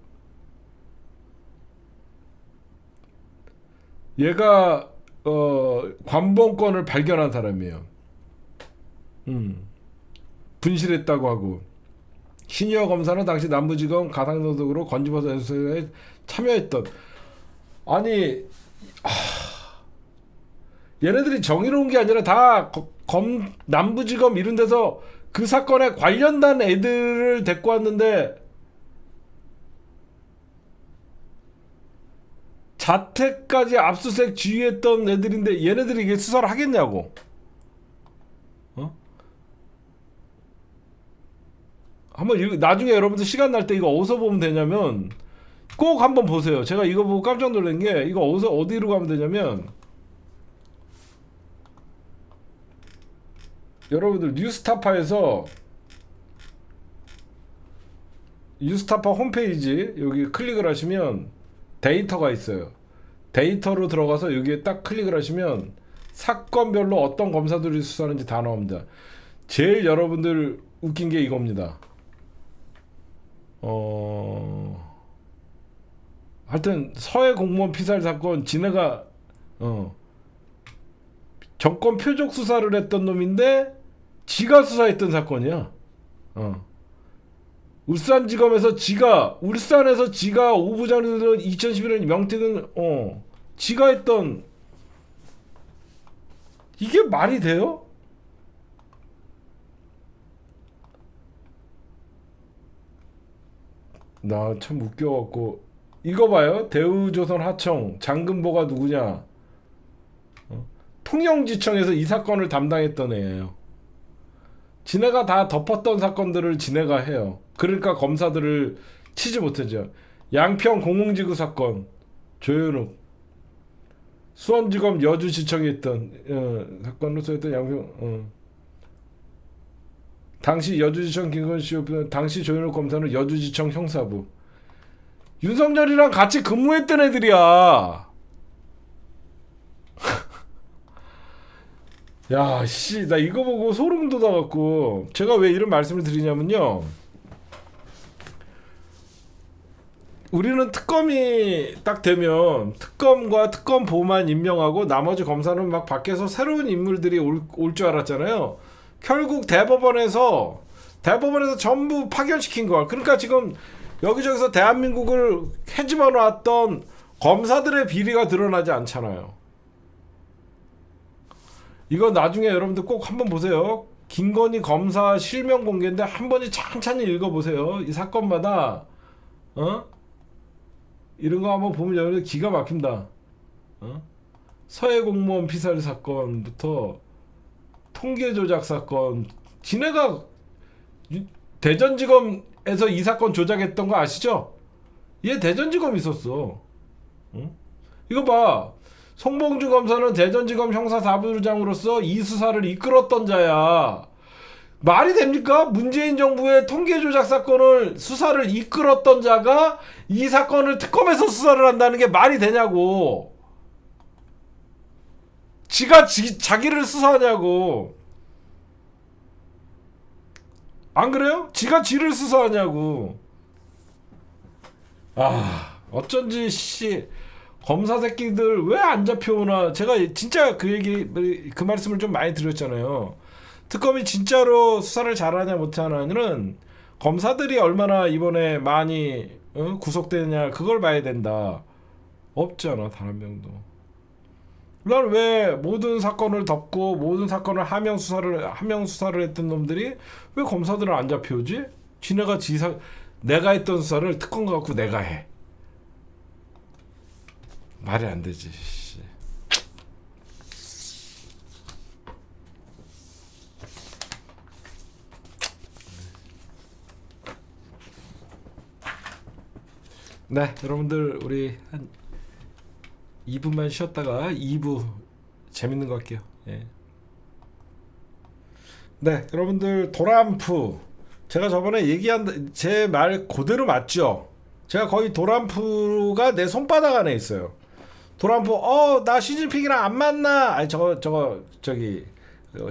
얘가 관본권을 발견한 사람이에요. 분실했다고 하고. 신유호 검사는 당시 남부지검 가상노동으로 건진법사 수사에 참여했던. 아니 얘네들이 정의로운 게 아니라 다 남부지검 이런 데서 그 사건에 관련된 애들을 데리고 왔는데 자택까지 압수수색 지휘했던 애들인데 얘네들이 이게 수사를 하겠냐고. 한번 나중에 여러분들 시간 날 때 이거 어디서 보면 되냐면 꼭 한번 보세요. 제가 이거 보고 깜짝 놀란 게 이거 어디로 가면 되냐면 여러분들 뉴스타파에서 뉴스타파 홈페이지 여기 클릭을 하시면 데이터가 있어요. 데이터로 들어가서 여기에 딱 클릭을 하시면 사건별로 어떤 검사들이 수사하는지 다 나옵니다. 제일 여러분들 웃긴 게 이겁니다. 하여튼 서해 공무원 피살 사건 지네가 정권 표적 수사를 했던 놈인데 지가 수사했던 사건이야. 울산지검에서 울산에서 지가 오부장으로 2011년 명태균 지가 했던. 이게 말이 돼요? 나 참 웃겨갖고 이거 봐요. 대우조선 하청 장금보가 누구냐? 통영지청에서 이 사건을 담당했던 애예요. 지네가 다 덮었던 사건들을 지네가 해요. 그러니까 검사들을 치지 못하죠. 양평 공흥지구 사건 조현욱. 수원지검 여주지청에 있던 사건으로 써있던 양평 당시 여주지청 김건씨 당시 조현욱 검사는 여주지청 형사부. 윤석열이랑 같이 근무했던 애들이야. 야, 씨, 나 이거 보고 소름 돋아갖고. 제가 왜 이런 말씀을 드리냐면요. 우리는 특검이 딱 되면 특검과 특검보만 임명하고 나머지 검사는 막 밖에서 새로운 인물들이 올 줄 알았잖아요. 결국 대법원에서 전부 파견시킨 거야. 그러니까 지금 여기저기서 대한민국을 헤집어 놨던 검사들의 비리가 드러나지 않잖아요. 이거 나중에 여러분들 꼭 한번 보세요. 김건희 검사 실명 공개인데 한 번씩 찬찬히 읽어보세요. 이 사건마다 이런 거 한번 보면 여러분들 기가 막힌다. 서해 공무원 피살 사건부터 통계 조작 사건. 지네가 대전지검에서 이 사건 조작했던 거 아시죠? 얘 대전지검 있었어. 이거 봐. 송봉주 검사는 대전지검 형사 4부장으로서 이 수사를 이끌었던 자야. 말이 됩니까? 문재인 정부의 통계 조작 사건을 수사를 이끌었던 자가 이 사건을 특검에서 수사를 한다는 게 말이 되냐고. 지가 자기를 수사하냐고. 안 그래요? 지가 지를 수사하냐고. 어쩐지 검사 새끼들 왜 안 잡혀오나. 제가 진짜 그 말씀을 좀 많이 드렸잖아요. 특검이 진짜로 수사를 잘하냐 못하냐는 검사들이 얼마나 이번에 많이 구속되느냐 그걸 봐야 된다. 없잖아, 단 한 명도. 난 왜 모든 사건을 덮고 모든 사건을 하명 수사를 했던 놈들이 왜 검사들은 안 잡혀오지? 내가 했던 수사를 특검 갖고 내가 해. 말이 안 되지. 네, 여러분들 우리 한 2분만 쉬었다가 2부 재밌는 거 할게요. 예. 네, 여러분들 도란프 제가 저번에 얘기한 제 말 그대로 맞죠? 제가 거의 도란프가 내 손바닥 안에 있어요. 도란프 나 시진핑이랑 안 만나. 아니 저기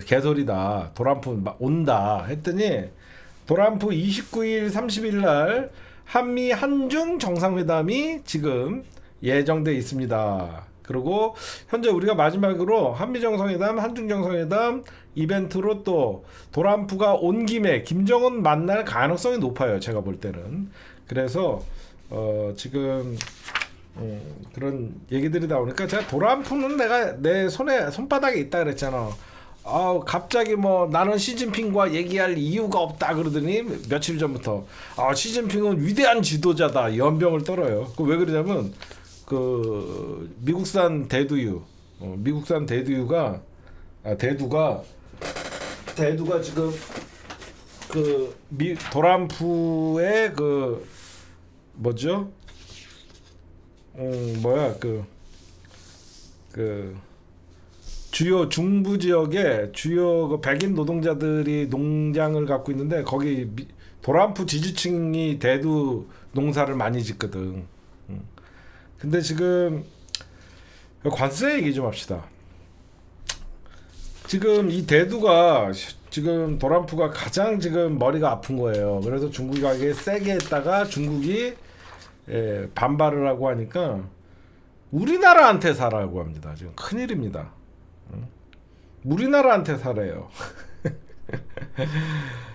개소리다. 도란프 온다 했더니 도란프 29일 30일 날 한미 한중 정상회담이 지금 예정돼 있습니다. 그리고 현재 우리가 마지막으로 한미 정상회담, 한중 정상회담 이벤트로 또 도란프가 온 김에 김정은 만날 가능성이 높아요. 제가 볼 때는. 그래서 지금 그런 얘기들이 나오니까 제가 도란프는 내가 내 손바닥에 있다 그랬잖아. 갑자기 나는 시진핑과 얘기할 이유가 없다 그러더니 며칠 전부터 시진핑은 위대한 지도자다 연병을 떨어요. 왜 그러냐면 그 미국산 대두유, 미국산 대두가 지금 그 도란프의 그 뭐죠? 주요 중부 지역에 주요 그 백인 노동자들이 농장을 갖고 있는데 거기 도란프 지지층이 대두 농사를 많이 짓거든. 근데 지금 관세 얘기 좀 합시다. 지금 이 대두가 지금 도란프가 가장 지금 머리가 아픈 거예요. 그래서 중국이 가게 세게 했다가 중국이 반발을 하고 하니까 우리나라한테 사라고 합니다. 지금 큰일입니다. 우리나라한테 사래요.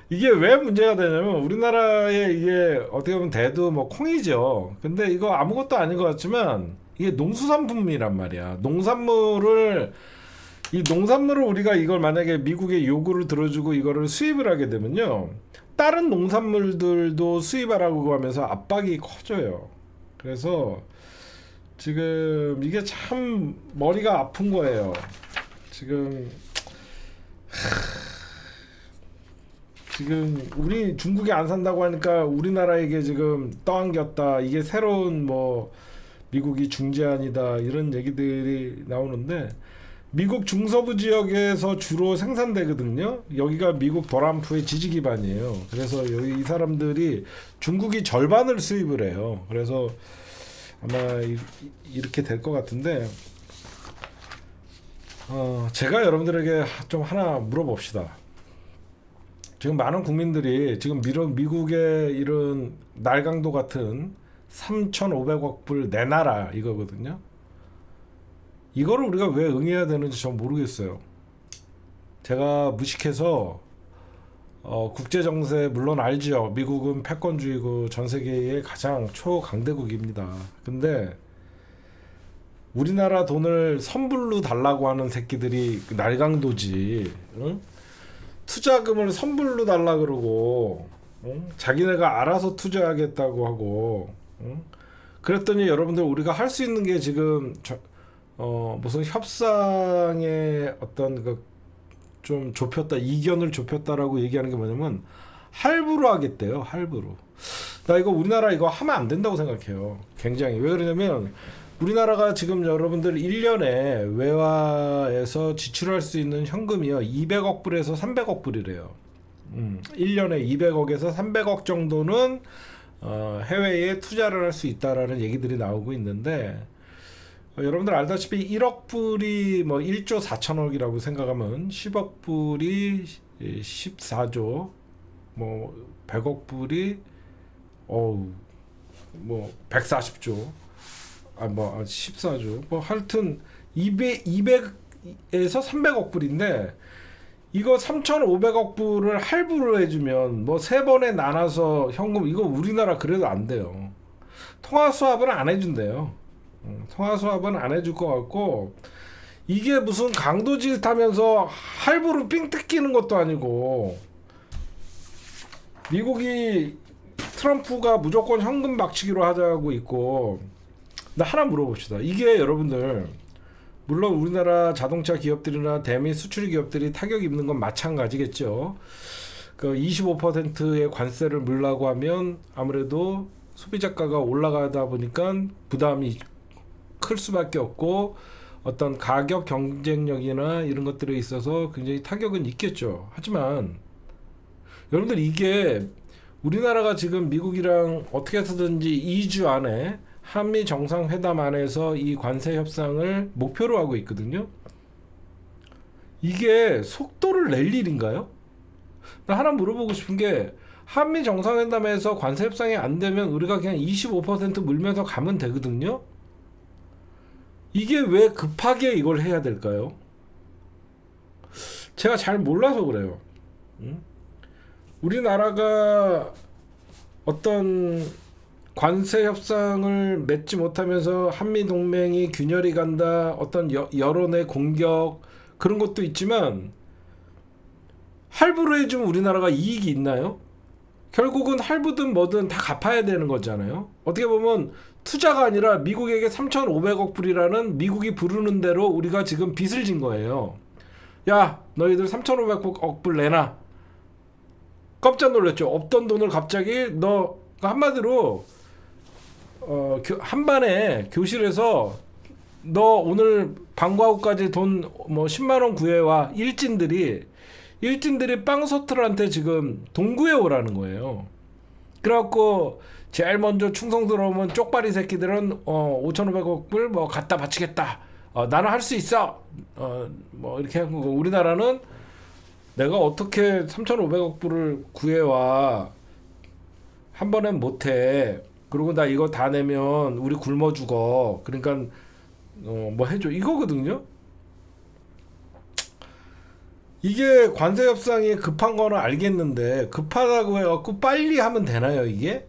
이게 왜 문제가 되냐면 우리나라에 이게 어떻게 보면 대두 콩이죠. 근데 이거 아무것도 아닌 것 같지만 이게 농수산품이란 말이야. 농산물을 우리가 이걸 만약에 미국의 요구를 들어주고 이거를 수입을 하게 되면요, 다른 농산물들도 수입하라고 하면서 압박이 커져요. 그래서 지금 이게 참 머리가 아픈 거예요. 지금 우리 중국이 안 산다고 하니까 우리나라에게 지금 떠안겼다. 이게 새로운 미국이 중재안이다 이런 얘기들이 나오는데 미국 중서부 지역에서 주로 생산되거든요. 여기가 미국 도란프의 지지 기반이에요. 그래서 여기 이 사람들이 중국이 절반을 수입을 해요. 그래서 아마 이렇게 될 것 같은데 제가 여러분들에게 좀 하나 물어봅시다. 지금 많은 국민들이 지금 미국의 이런 날강도 같은 3,500억 불 내놔라 이거거든요. 이거를 우리가 왜 응해야 되는지 전 모르겠어요. 제가 무식해서 국제정세 물론 알죠. 미국은 패권주의고 전 세계의 가장 초강대국입니다. 근데 우리나라 돈을 선불로 달라고 하는 새끼들이 날강도지. 응? 투자금을 선불로 달라 그러고 자기네가 알아서 투자하겠다고 하고 그랬더니 여러분들 우리가 할 수 있는 게 지금 무슨 협상의 어떤 좀 좁혔다, 이견을 좁혔다라고 얘기하는 게 뭐냐면 할부로 하겠대요. 할부로. 나 이거 우리나라 이거 하면 안 된다고 생각해요. 굉장히. 왜 그러냐면 우리나라가 지금 여러분들 1년에 외화에서 지출할 수 있는 현금이요 200억 불에서 300억 불이래요. 1년에 200억에서 300억 정도는 해외에 투자를 할 수 있다라는 얘기들이 나오고 있는데 여러분들 알다시피 1억 불이 뭐 1조 4천억이라고 생각하면 10억 불이 14조 뭐 100억 불이 뭐 140조 뭐 14조 뭐 하여튼 200에서 300억 불인데 이거 3,500억 불을 할부를 해주면 뭐 세 번에 나눠서 현금 이거 우리나라 그래도 안 돼요. 통화 수합은 안 해준대요. 통화 수합은 안 해줄 것 같고 이게 무슨 강도짓 하면서 할부로 삥 뜯기는 것도 아니고 미국이 트럼프가 무조건 현금 박치기로 하자고 있고 나 하나 물어봅시다. 이게 여러분들 물론 우리나라 자동차 기업들이나 대미 수출 기업들이 타격 입는 건 마찬가지겠죠. 그 25%의 관세를 물라고 하면 아무래도 소비자가가 올라가다 보니까 부담이 클 수밖에 없고 어떤 가격 경쟁력이나 이런 것들에 있어서 굉장히 타격은 있겠죠. 하지만 여러분들 이게 우리나라가 지금 미국이랑 어떻게 해서든지 2주 안에 한미 정상회담 안에서 이 관세 협상을 목표로 하고 있거든요. 이게 속도를 낼 일인가요? 나 하나 물어보고 싶은 게 한미 정상회담에서 관세 협상이 안 되면 우리가 그냥 25% 물면서 가면 되거든요. 이게 왜 급하게 이걸 해야 될까요? 제가 잘 몰라서 그래요. 우리나라가 어떤 관세 협상을 맺지 못하면서 한미 동맹이 균열이 간다, 어떤 여론의 공격 그런 것도 있지만 할부를 해주면 우리나라가 이익이 있나요? 결국은 할부든 뭐든 다 갚아야 되는 거잖아요. 어떻게 보면 투자가 아니라 미국에게 3,500억 불이라는 미국이 부르는 대로 우리가 지금 빚을 진 거예요. 야, 너희들 3,500억 불 내놔. 깜짝 놀랐죠. 없던 돈을 갑자기 너 한마디로 한반에 교실에서 너 오늘 방과 후까지 돈 뭐 10만 원 구해와 일진들이 빵서틀한테 지금 돈 구해오라는 거예요. 그래갖고 제일 먼저 충성 들어오면 쪽발이 새끼들은 5,500억 불 뭐 갖다 바치겠다. 나는 할 수 있어. 뭐 이렇게 하고 우리나라는 내가 어떻게 3,500억 불을 구해와 한 번엔 못해. 그리고 나 이거 다 내면 우리 굶어 죽어. 그러니까 뭐 해줘 이거거든요. 이게 관세 협상이 급한 거는 알겠는데 급하다고 해갖고 빨리 하면 되나요 이게?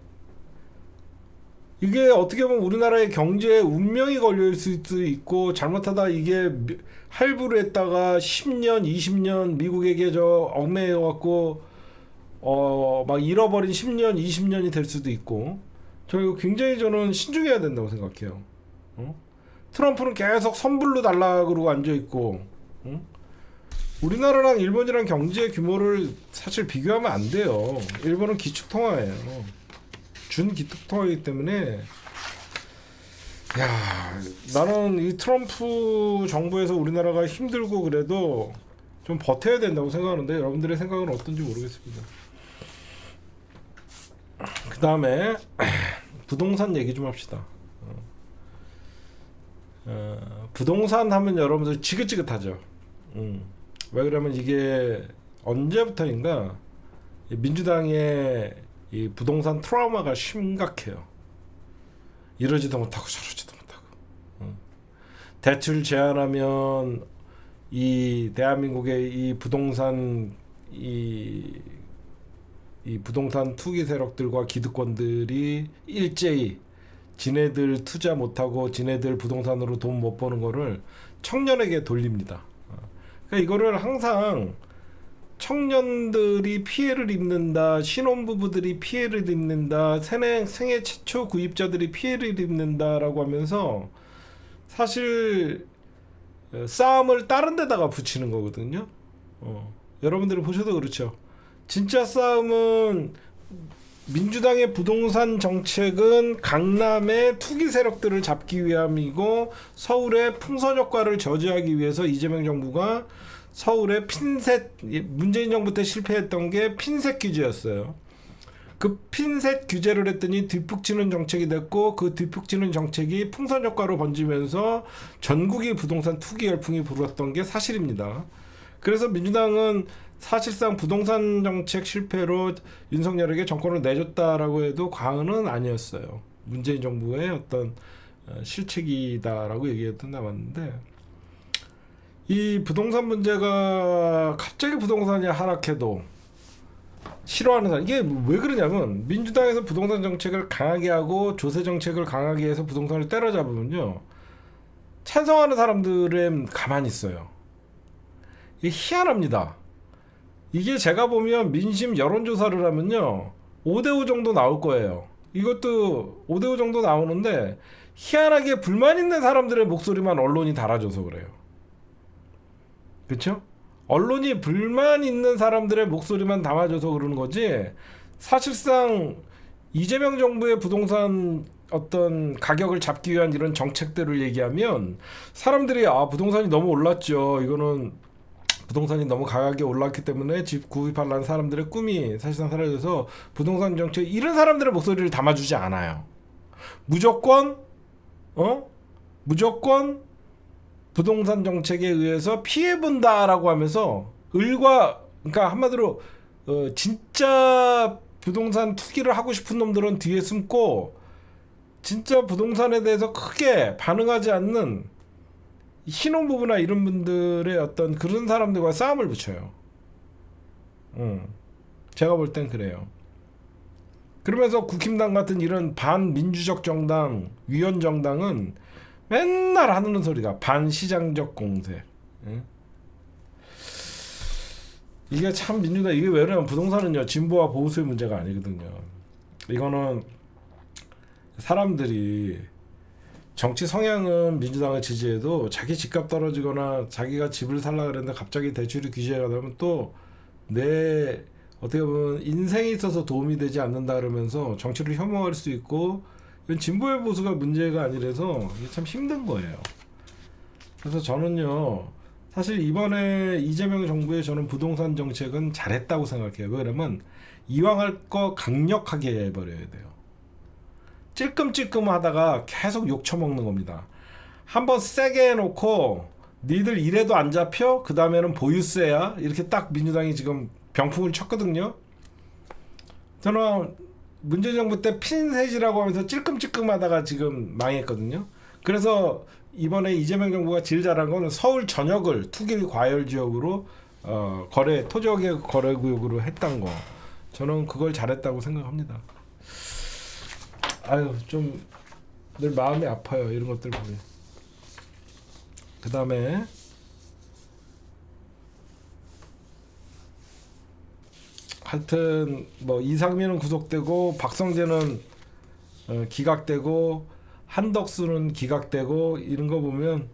이게 어떻게 보면 우리나라의 경제에 운명이 걸릴 수도 있고 잘못하다 이게 할부를 했다가 10년 20년 미국에게 얽매여갖고 막 잃어버린 10년 20년이 될 수도 있고 굉장히 저는 신중해야 된다고 생각해요. 트럼프는 계속 선불로 달라 그러고 앉아있고 우리나라랑 일본이랑 경제 규모를 사실 비교하면 안 돼요. 일본은 기축통화예요. 준기축통화이기 때문에 나는 이 트럼프 정부에서 우리나라가 힘들고 그래도 좀 버텨야 된다고 생각하는데 여러분들의 생각은 어떤지 모르겠습니다. 그 다음에 부동산 얘기 좀 합시다. 부동산 하면 여러분들 지긋지긋하죠. 왜 그러면 이게 언제부터인가 민주당의 이 부동산 트라우마가 심각해요. 이러지도 못하고 저러지도 못하고 대출 제한하면 이 대한민국의 이 부동산 이 부동산 투기 세력들과 기득권들이 일제히 지네들 투자 못하고 지네들 부동산으로 돈 못 버는 거를 청년에게 돌립니다. 그러니까 이거를 항상 청년들이 피해를 입는다, 신혼부부들이 피해를 입는다, 생애 최초 구입자들이 피해를 입는다라고 하면서 사실 싸움을 다른 데다가 붙이는 거거든요. 여러분들이 보셔도 그렇죠. 진짜 싸움은 민주당의 부동산 정책은 강남의 투기 세력들을 잡기 위함이고 서울의 풍선 효과를 저지하기 위해서 이재명 정부가 서울의 핀셋, 문재인 정부 때 실패했던 게 핀셋 규제였어요. 그 핀셋 규제를 했더니 뒷북치는 정책이 됐고 그 뒷북치는 정책이 풍선 효과로 번지면서 전국이 부동산 투기 열풍이 불었던 게 사실입니다. 그래서 민주당은 사실상 부동산 정책 실패로 윤석열에게 정권을 내줬다라고 해도 과언은 아니었어요. 문재인 정부의 어떤 실책이다라고 얘기해도 남았는데 이 부동산 문제가 갑자기 부동산이 하락해도 싫어하는 사람 이게 왜 그러냐면 민주당에서 부동산 정책을 강하게 하고 조세 정책을 강하게 해서 부동산을 때려잡으면요 찬성하는 사람들은 가만히 있어요. 이게 희한합니다. 이게 제가 보면 민심 여론조사를 하면요 5대5 정도 나올 거예요. 이것도 5대5 정도 나오는데 희한하게 불만 있는 사람들의 목소리만 언론이 달아줘서 그래요. 그렇죠? 언론이 불만 있는 사람들의 목소리만 담아줘서 그러는 거지 사실상 이재명 정부의 부동산 어떤 가격을 잡기 위한 이런 정책들을 얘기하면 사람들이 아 부동산이 너무 올랐죠. 이거는 부동산이 너무 가격이 올랐기 때문에 집 구입하려는 사람들의 꿈이 사실상 사라져서 부동산 정책 이런 사람들의 목소리를 담아주지 않아요. 무조건 부동산 정책에 의해서 피해본다라고 하면서 그러니까 한마디로 진짜 부동산 투기를 하고 싶은 놈들은 뒤에 숨고 진짜 부동산에 대해서 크게 반응하지 않는 신혼부부나 이런 분들의 어떤 그런 사람들과 싸움을 붙여요. 제가 볼 땐 그래요. 그러면서 국힘당 같은 이런 반민주적 정당, 위헌정당은 맨날 하는 소리가 반시장적 공세. 이게 참 민주당 이게 왜 그러냐면 부동산은요 진보와 보수의 문제가 아니거든요. 이거는 사람들이 정치 성향은 민주당을 지지해도 자기 집값 떨어지거나 자기가 집을 살라 그랬는데 갑자기 대출이 규제가 되면 또 내 어떻게 보면 인생에 있어서 도움이 되지 않는다 그러면서 정치를 혐오할 수 있고 이건 진보의 보수가 문제가 아니라서 이게 참 힘든 거예요. 그래서 저는요 사실 이번에 이재명 정부의 저는 부동산 정책은 잘했다고 생각해요. 왜냐면 이왕 할 거 강력하게 해버려야 돼요. 찔끔찔끔 하다가 계속 욕 처먹는 겁니다. 한번 세게 해놓고 니들 이래도 안 잡혀? 그 다음에는 보유세야? 이렇게 딱 민주당이 지금 병풍을 쳤거든요. 저는 문재인 정부 때 핀셋이라고 하면서 찔끔찔끔 하다가 지금 망했거든요. 그래서 이번에 이재명 정부가 제일 잘한 거는 서울 전역을 투기 과열 지역으로 토지역의 거래구역으로 했던 거. 저는 그걸 잘했다고 생각합니다. 아유 좀 늘 마음이 아파요 이런 것들 보면. 그 다음에 하여튼 뭐 이상민은 구속되고 박성재는 기각되고 한덕수는 기각되고 이런 거 보면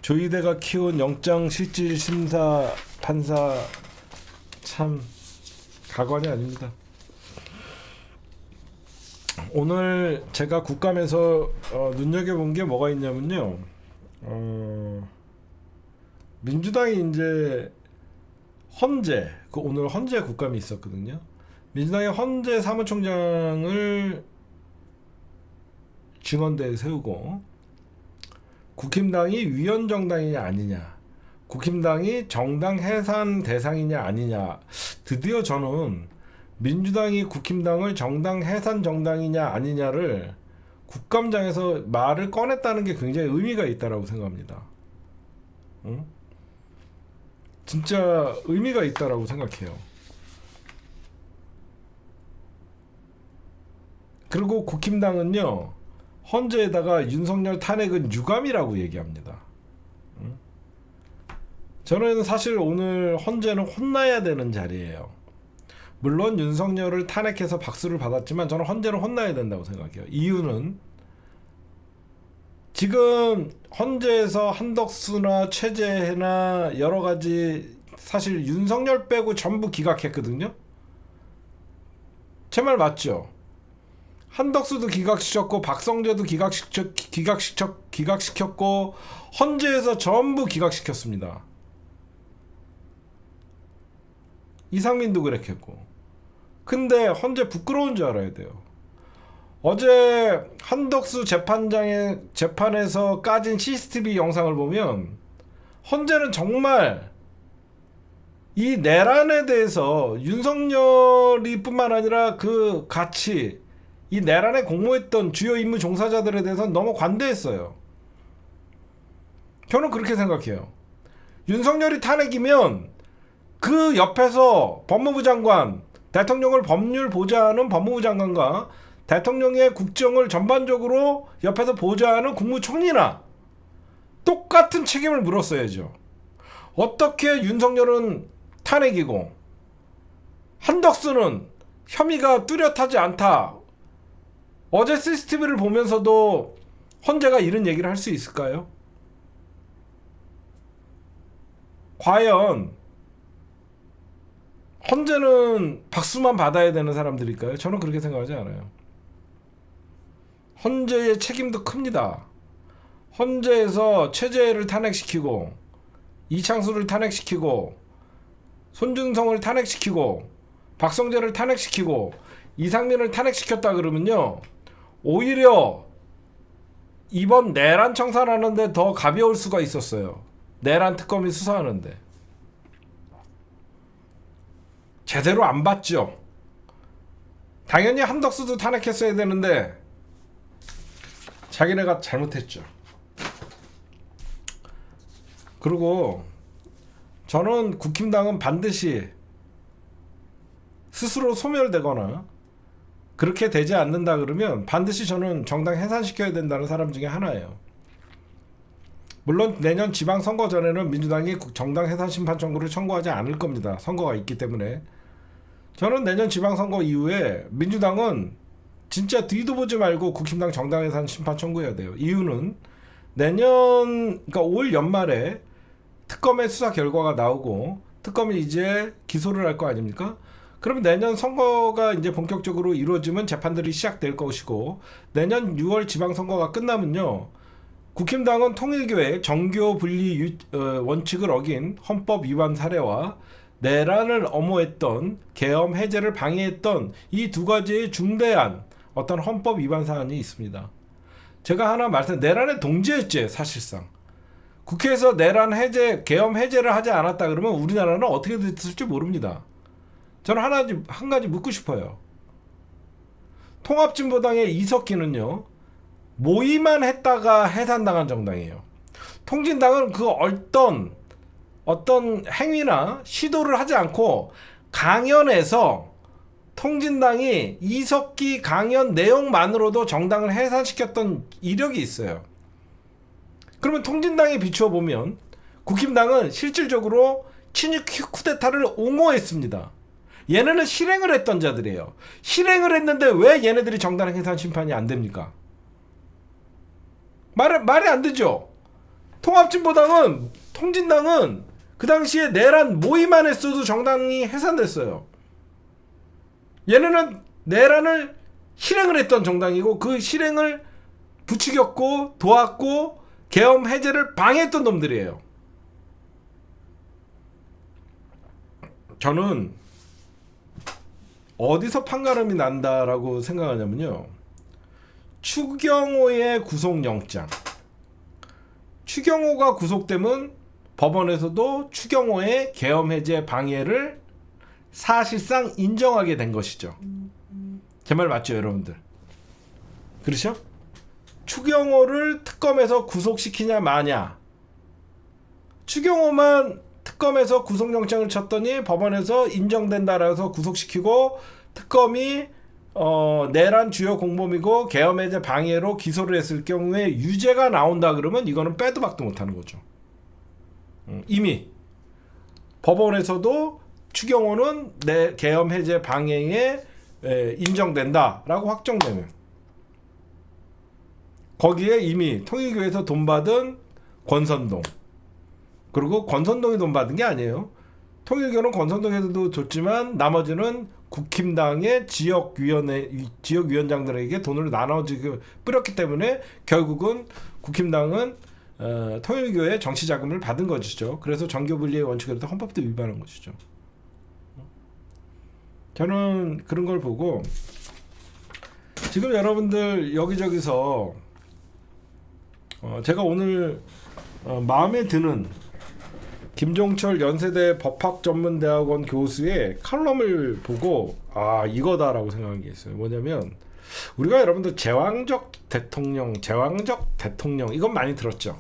조희대가 키운 영장실질심사 판사 참 가관이 아닙니다. 오늘 제가 국감에서 눈여겨본 게 뭐가 있냐면요. 민주당이 이제 오늘 헌재 국감이 있었거든요. 민주당의 헌재 사무총장을 증언대에 세우고 국힘당이 위헌정당이냐 아니냐, 국힘당이 정당 해산 대상이냐 아니냐. 드디어 저는 민주당이 국힘당을 정당 해산 정당이냐 아니냐를 국감장에서 말을 꺼냈다는 게 굉장히 의미가 있다라고 생각합니다. 응? 진짜 의미가 있다라고 생각해요. 그리고 국힘당은요 헌재에다가 윤석열 탄핵은 유감이라고 얘기합니다. 응? 저는 사실 오늘 헌재는 혼나야 되는 자리예요. 물론 윤석열을 탄핵해서 박수를 받았지만 저는 헌재는 혼나야 된다고 생각해요. 이유는 지금 헌재에서 한덕수나 최재해나 여러 가지 사실 윤석열 빼고 전부 기각했거든요. 제 말 맞죠? 한덕수도 기각시켰고 박성재도 기각시켰고 헌재에서 전부 기각시켰습니다. 이상민도 그랬겠고. 근데 헌재 부끄러운 줄 알아야 돼요. 어제 한덕수 재판에서 까진 CCTV 영상을 보면 헌재는 정말 이 내란에 대해서 윤석열이 뿐만 아니라 그 같이 이 내란에 공모했던 주요 임무 종사자들에 대해서는 너무 관대했어요. 저는 그렇게 생각해요. 윤석열이 탄핵이면 그 옆에서 법무부 장관, 대통령을 법률 보좌하는 법무부 장관과 대통령의 국정을 전반적으로 옆에서 보좌하는 국무총리나 똑같은 책임을 물었어야죠. 어떻게 윤석열은 탄핵이고 한덕수는 혐의가 뚜렷하지 않다. 어제 CCTV를 보면서도 헌재가 이런 얘기를 할 수 있을까요? 과연 헌재는 박수만 받아야 되는 사람들일까요? 저는 그렇게 생각하지 않아요. 헌재의 책임도 큽니다. 헌재에서 최재해를 탄핵시키고 이창수를 탄핵시키고 손준성을 탄핵시키고 박성재를 탄핵시키고 이상민을 탄핵시켰다 그러면요, 오히려 이번 내란 청산하는데 더 가벼울 수가 있었어요. 내란 특검이 수사하는데 제대로 안 봤죠. 당연히 한덕수도 탄핵했어야 되는데 자기네가 잘못했죠. 그리고 저는 국힘당은 반드시 스스로 소멸되거나 그렇게 되지 않는다 그러면 반드시 저는 정당 해산시켜야 된다는 사람 중에 하나예요. 물론 내년 지방선거 전에는 민주당이 정당 해산 심판 청구를 청구하지 않을 겁니다. 선거가 있기 때문에. 저는 내년 지방선거 이후에 민주당은 진짜 뒤도 보지 말고 국힘당 정당 해산 심판 청구해야 돼요. 이유는 그러니까 올 연말에 특검의 수사 결과가 나오고 특검이 이제 기소를 할 거 아닙니까? 그러면 내년 선거가 이제 본격적으로 이루어지면 재판들이 시작될 것이고, 내년 6월 지방선거가 끝나면요, 국힘당은 통일교의 정교 분리 원칙을 어긴 헌법 위반 사례와 내란을 엄호했던 계엄 해제를 방해했던 이 두 가지의 중대한 어떤 헌법 위반 사안이 있습니다. 제가 하나 내란의 동지였지. 사실상 국회에서 내란 해제, 계엄 해제를 하지 않았다 그러면 우리나라는 어떻게 됐을지 모릅니다. 저는 한 가지 묻고 싶어요. 통합진보당의 이석기는요, 모의만 했다가 해산당한 정당이에요. 통진당은 그 어떤 행위나 시도를 하지 않고 강연에서 통진당이 이석기 강연 내용만으로도 정당을 해산시켰던 이력이 있어요. 그러면 통진당에 비추어 보면 국힘당은 실질적으로 친일 쿠데타를 옹호했습니다. 얘네는 실행을 했던 자들이에요. 실행을 했는데 왜 얘네들이 정당 해산 심판이 안 됩니까? 말이 안 되죠. 통진당은 그 당시에 내란 모의만 했어도 정당이 해산됐어요. 얘네는 내란을 실행을 했던 정당이고 그 실행을 부추겼고 도왔고 계엄 해제를 방해했던 놈들이에요. 저는 어디서 판가름이 난다라고 생각하냐면요, 추경호의 구속영장. 추경호가 구속되면 법원에서도 추경호의 계엄 해제 방해를 사실상 인정하게 된 것이죠. 제 말 맞죠, 여러분들? 그렇죠? 추경호를 특검에서 구속시키냐 마냐. 추경호만 특검에서 구속영장을 쳤더니 법원에서 인정된다라고 해서 구속시키고 특검이 내란 주요 공범이고 계엄 해제 방해로 기소를 했을 경우에 유죄가 나온다 그러면 이거는 빼도 박도 못하는 거죠. 이미 법원에서도 추경호는 내 계엄 해제 방해에 인정된다라고 확정되면 거기에 이미 통일교에서 돈 받은 권선동, 그리고 권선동이 돈 받은 게 아니에요. 통일교는 권선동에도 줬지만 나머지는 국힘당의 지역위원장들에게 돈을 나눠지게 뿌렸기 때문에 결국은 국힘당은 통일교의 정치 자금을 받은 것이죠. 그래서 정교분리의 원칙에도 헌법도 위반한 것이죠. 저는 그런 걸 보고 지금 여러분들 여기저기서 제가 오늘 마음에 드는 김종철 연세대 법학전문대학원 교수의 칼럼을 보고 아 이거다라고 생각한 게 있어요. 뭐냐면 우리가 여러분들 제왕적 대통령 이건 많이 들었죠.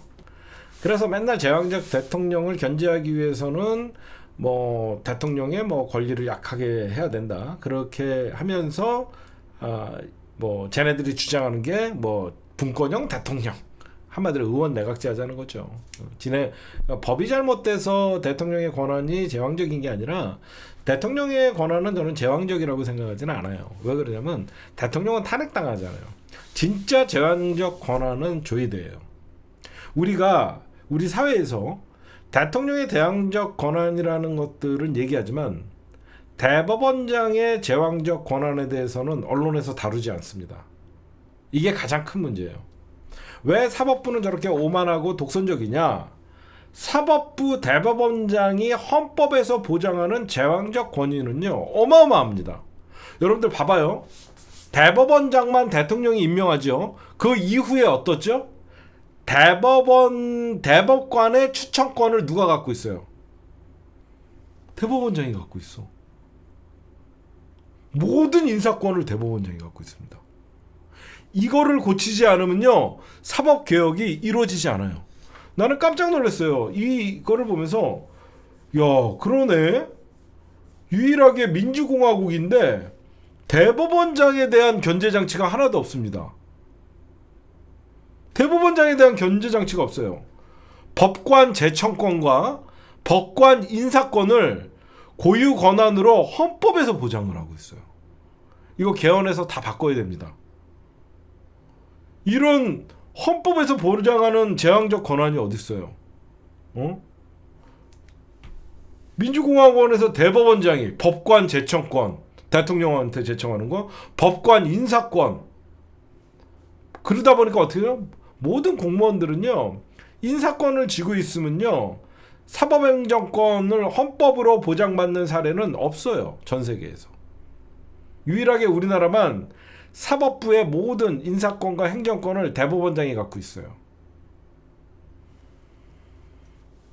그래서 맨날 제왕적 대통령을 견제하기 위해서는 뭐 대통령의 뭐 권리를 약하게 해야 된다. 그렇게 하면서 뭐 쟤네들이 주장하는 게 뭐 분권형 대통령. 한마디로 의원 내각제 하자는 거죠. 법이 잘못돼서 대통령의 권한이 제왕적인 게 아니라 대통령의 권한은 저는 제왕적이라고 생각하지는 않아요. 왜 그러냐면 대통령은 탄핵당하잖아요. 진짜 제왕적 권한은 조의대예요. 우리 사회에서 대통령의 제왕적 권한이라는 것들은 얘기하지만 대법원장의 제왕적 권한에 대해서는 언론에서 다루지 않습니다. 이게 가장 큰 문제예요. 왜 사법부는 저렇게 오만하고 독선적이냐? 사법부 대법원장이 헌법에서 보장하는 제왕적 권위는요 어마어마합니다. 여러분들 봐봐요. 대법원장만 대통령이 임명하죠. 그 이후에 어떻죠? 대법관의 추천권을 누가 갖고 있어요? 대법원장이 갖고 있어. 모든 인사권을 대법원장이 갖고 있습니다. 이거를 고치지 않으면요 사법개혁이 이루어지지 않아요. 나는 깜짝 놀랐어요. 이거를 보면서 야 그러네. 유일하게 민주공화국인데 대법원장에 대한 견제장치가 하나도 없습니다. 대법원장에 대한 견제장치가 없어요. 법관 제청권과 법관 인사권을 고유 권한으로 헌법에서 보장을 하고 있어요. 이거 개헌해서 다 바꿔야 됩니다. 이런 헌법에서 보장하는 제왕적 권한이 어디 있어요? 민주공화국에서 대법원장이 법관 제청권, 대통령한테 제청하는 거, 법관 인사권. 그러다 보니까 어떻게 해요? 모든 공무원들은요 인사권을 쥐고 있으면요 사법행정권을 헌법으로 보장받는 사례는 없어요. 전 세계에서. 유일하게 우리나라만 사법부의 모든 인사권과 행정권을 대법원장이 갖고 있어요.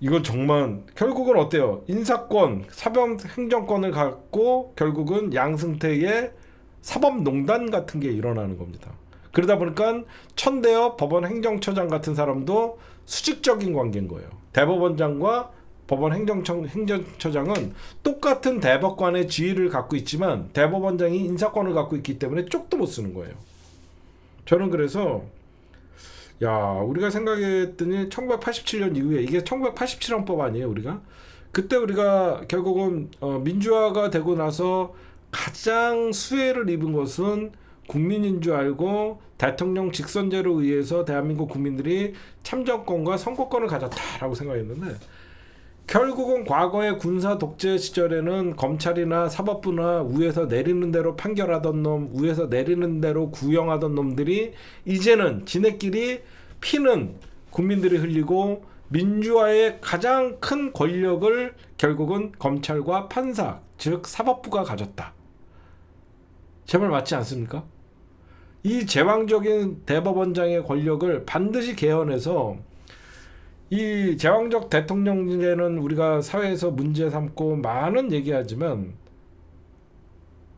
이건 정말 결국은 어때요? 인사권, 사법행정권을 갖고 결국은 양승태의 사법농단 같은 게 일어나는 겁니다. 그러다 보니까 천대엽 법원 행정처장 같은 사람도 수직적인 관계인 거예요. 대법원장과 법원 행정처장은 똑같은 대법관의 지위를 갖고 있지만 대법원장이 인사권을 갖고 있기 때문에 쪽도 못 쓰는 거예요. 저는 그래서 우리가 생각했더니 1987년 이후에 이게 1987헌법 아니에요 우리가? 그때 우리가 결국은 민주화가 되고 나서 가장 수혜를 입은 것은 국민인 줄 알고 대통령 직선제로 의해서 대한민국 국민들이 참정권과 선거권을 가졌다라고 생각했는데 결국은 과거의 군사 독재 시절에는 검찰이나 사법부나 위에서 내리는 대로 판결하던 놈, 위에서 내리는 대로 구형하던 놈들이 이제는 지네끼리 피는 국민들이 흘리고 민주화의 가장 큰 권력을 결국은 검찰과 판사, 즉 사법부가 가졌다. 제발 맞지 않습니까? 이 제왕적인 대법원장의 권력을 반드시 개헌해서 이 제왕적 대통령제는 우리가 사회에서 문제 삼고 많은 얘기하지만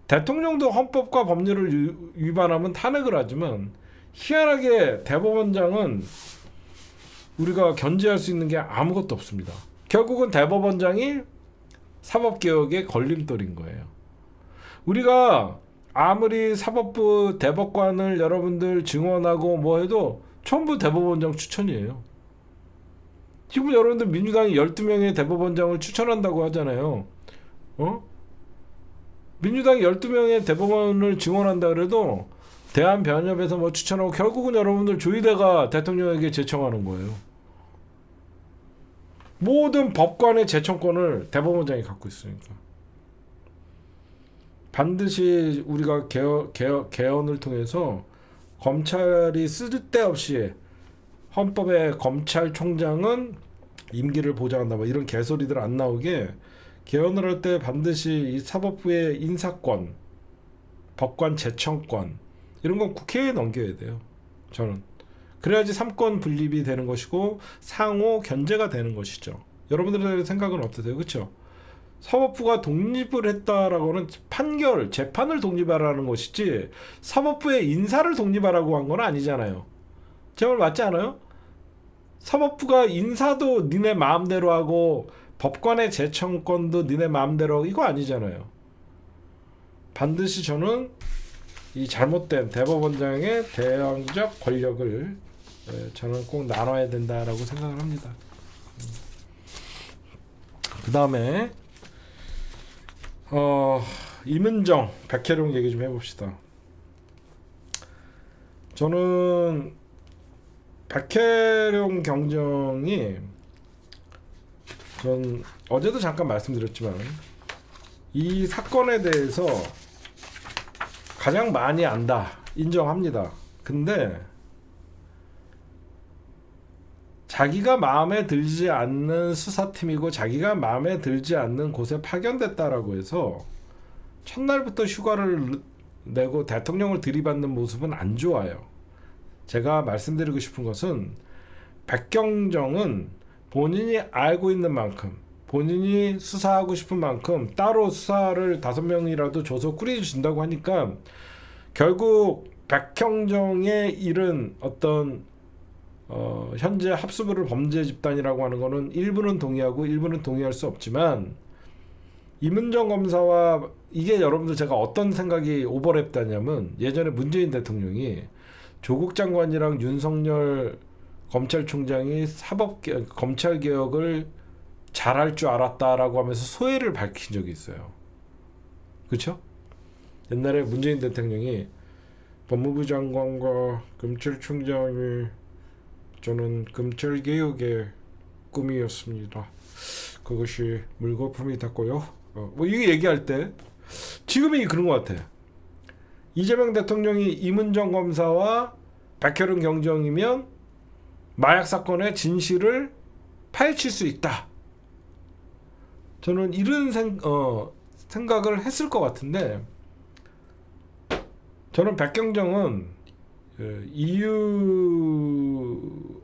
대통령도 헌법과 법률을 위반하면 탄핵을 하지만 희한하게 대법원장은 우리가 견제할 수 있는 게 아무것도 없습니다. 결국은 대법원장이 사법개혁의 걸림돌인 거예요. 우리가 아무리 사법부 대법관을 여러분들 증언하고 뭐 해도 전부 대법원장 추천이에요. 지금 여러분들 민주당이 12명의 대법원장을 추천한다고 하잖아요. 민주당이 12명의 대법원을 증언한다 그래도 대한변협에서 뭐 추천하고 결국은 여러분들 조희대가 대통령에게 제청하는 거예요. 모든 법관의 제청권을 대법원장이 갖고 있으니까. 반드시 우리가 개헌을 통해서 검찰이 쓸데없이 헌법에 검찰총장은 임기를 보장한다 뭐 이런 개소리들 안 나오게 개헌을 할 때 반드시 이 사법부의 인사권, 법관 제청권 이런 건 국회에 넘겨야 돼요. 저는 그래야지 삼권 분립이 되는 것이고 상호 견제가 되는 것이죠. 여러분들의 생각은 어떠세요? 그렇죠? 사법부가 독립을 했다라고는 판결, 재판을 독립하라는 것이지 사법부의 인사를 독립하라고 한 건 아니잖아요. 제 말 맞지 않아요? 사법부가 인사도 니네 마음대로 하고 법관의 제청권도 니네 마음대로 하고 이거 아니잖아요. 반드시 저는 이 잘못된 대법원장의 대항적 권력을 저는 꼭 나눠야 된다라고 생각을 합니다. 그 다음에 이문정, 백혜룡 얘기 좀 해봅시다. 저는 백혜룡 경정이 전 어제도 잠깐 말씀드렸지만 이 사건에 대해서 가장 많이 안다 인정합니다. 근데 자기가 마음에 들지 않는 수사팀이고 자기가 마음에 들지 않는 곳에 파견됐다라고 해서 첫날부터 휴가를 내고 대통령을 들이받는 모습은 안 좋아요. 제가 말씀드리고 싶은 것은 백경정은 본인이 알고 있는 만큼 본인이 수사하고 싶은 만큼 따로 수사를 5명이라도 줘서 꾸려준다고 하니까 결국 백경정의 일은 어떤 현재 합수부를 범죄 집단이라고 하는 거는 일부는 동의하고 일부는 동의할 수 없지만 이문정 검사와 이게 여러분들 제가 어떤 생각이 오버랩되냐면 예전에 문재인 대통령이 조국 장관이랑 윤석열 검찰총장이 검찰 개혁을 잘할 줄 알았다라고 하면서 소회를 밝힌 적이 있어요. 그렇죠? 옛날에 문재인 대통령이 법무부 장관과 검찰총장이 저는 검찰 개혁의 꿈이었습니다. 그것이 물거품이 됐고요. 뭐 이게 얘기할 때 지금이 그런 것 같아. 이재명 대통령이 이문정 검사와 백혜룡 경정이면 마약 사건의 진실을 파헤칠 수 있다. 저는 이런 생각을 했을 것 같은데 저는 백경정은 이유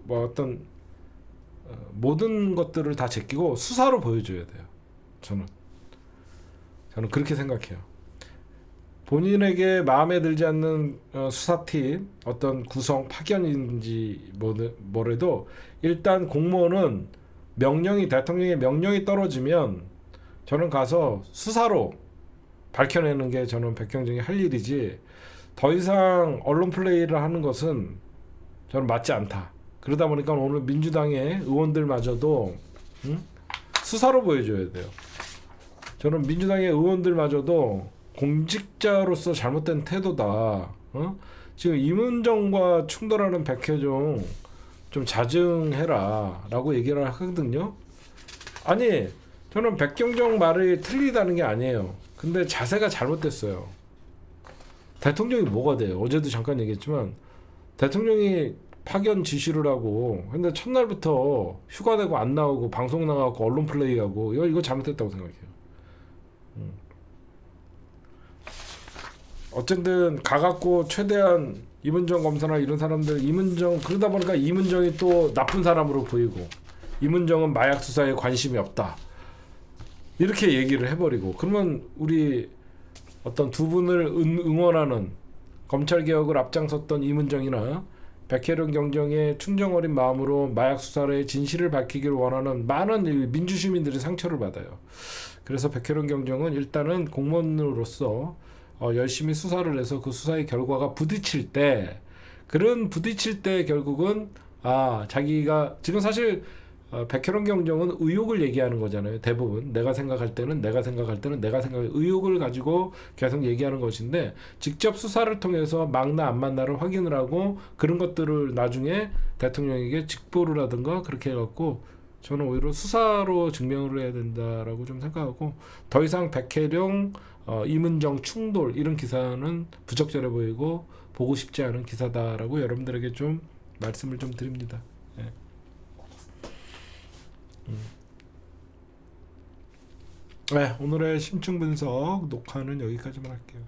뭐 어떤 모든 것들을 다 제끼고 수사로 보여줘야 돼요. 저는 그렇게 생각해요. 본인에게 마음에 들지 않는 수사팀 어떤 구성 파견인지 뭐래도 일단 공무원은 대통령의 명령이 떨어지면 저는 가서 수사로 밝혀내는 게 저는 백경정이 할 일이지 더 이상 언론 플레이를 하는 것은 저는 맞지 않다. 그러다 보니까 오늘 민주당의 의원들마저도 수사로 보여줘야 돼요. 저는 민주당의 의원들마저도 공직자로서 잘못된 태도다. 지금 이문정과 충돌하는 백혜종 좀 자증해라 라고 얘기를 하거든요. 아니 저는 백경정 말이 틀리다는 게 아니에요. 근데 자세가 잘못됐어요. 대통령이 뭐가 돼요? 어제도 잠깐 얘기했지만 대통령이 파견 지시를 하고 근데 첫날부터 휴가 내고 안 나오고 방송 나가고 언론 플레이하고 이거 잘못됐다고 생각해요. 어쨌든 가갖고 최대한 이문정 검사나 이런 사람들 그러다 보니까 이문정이 또 나쁜 사람으로 보이고 이문정은 마약 수사에 관심이 없다 이렇게 얘기를 해버리고 그러면 우리 어떤 두 분을 응원하는 검찰개혁을 앞장섰던 이문정이나 백혜룡 경정의 충정 어린 마음으로 마약 수사의 진실을 밝히기를 원하는 많은 민주시민들이 상처를 받아요. 그래서 백혜룡 경정은 일단은 공무원으로서 열심히 수사를 해서 그 수사의 결과가 부딪힐 때 결국은 자기가 지금 사실 백혜룡 경정은 의혹을 얘기하는 거잖아요. 대부분 내가 생각할 때는 의혹을 가지고 계속 얘기하는 것인데 직접 수사를 통해서 맞나 안 맞나를 확인을 하고 그런 것들을 나중에 대통령에게 직보를 하든가 그렇게 해갖고 저는 오히려 수사로 증명을 해야 된다라고 좀 생각하고 더 이상 백혜령, 이문정 충돌 이런 기사는 부적절해 보이고 보고 싶지 않은 기사다라고 여러분들에게 좀 말씀을 좀 드립니다. 예. 네, 오늘의 심층 분석 녹화는 여기까지만 할게요.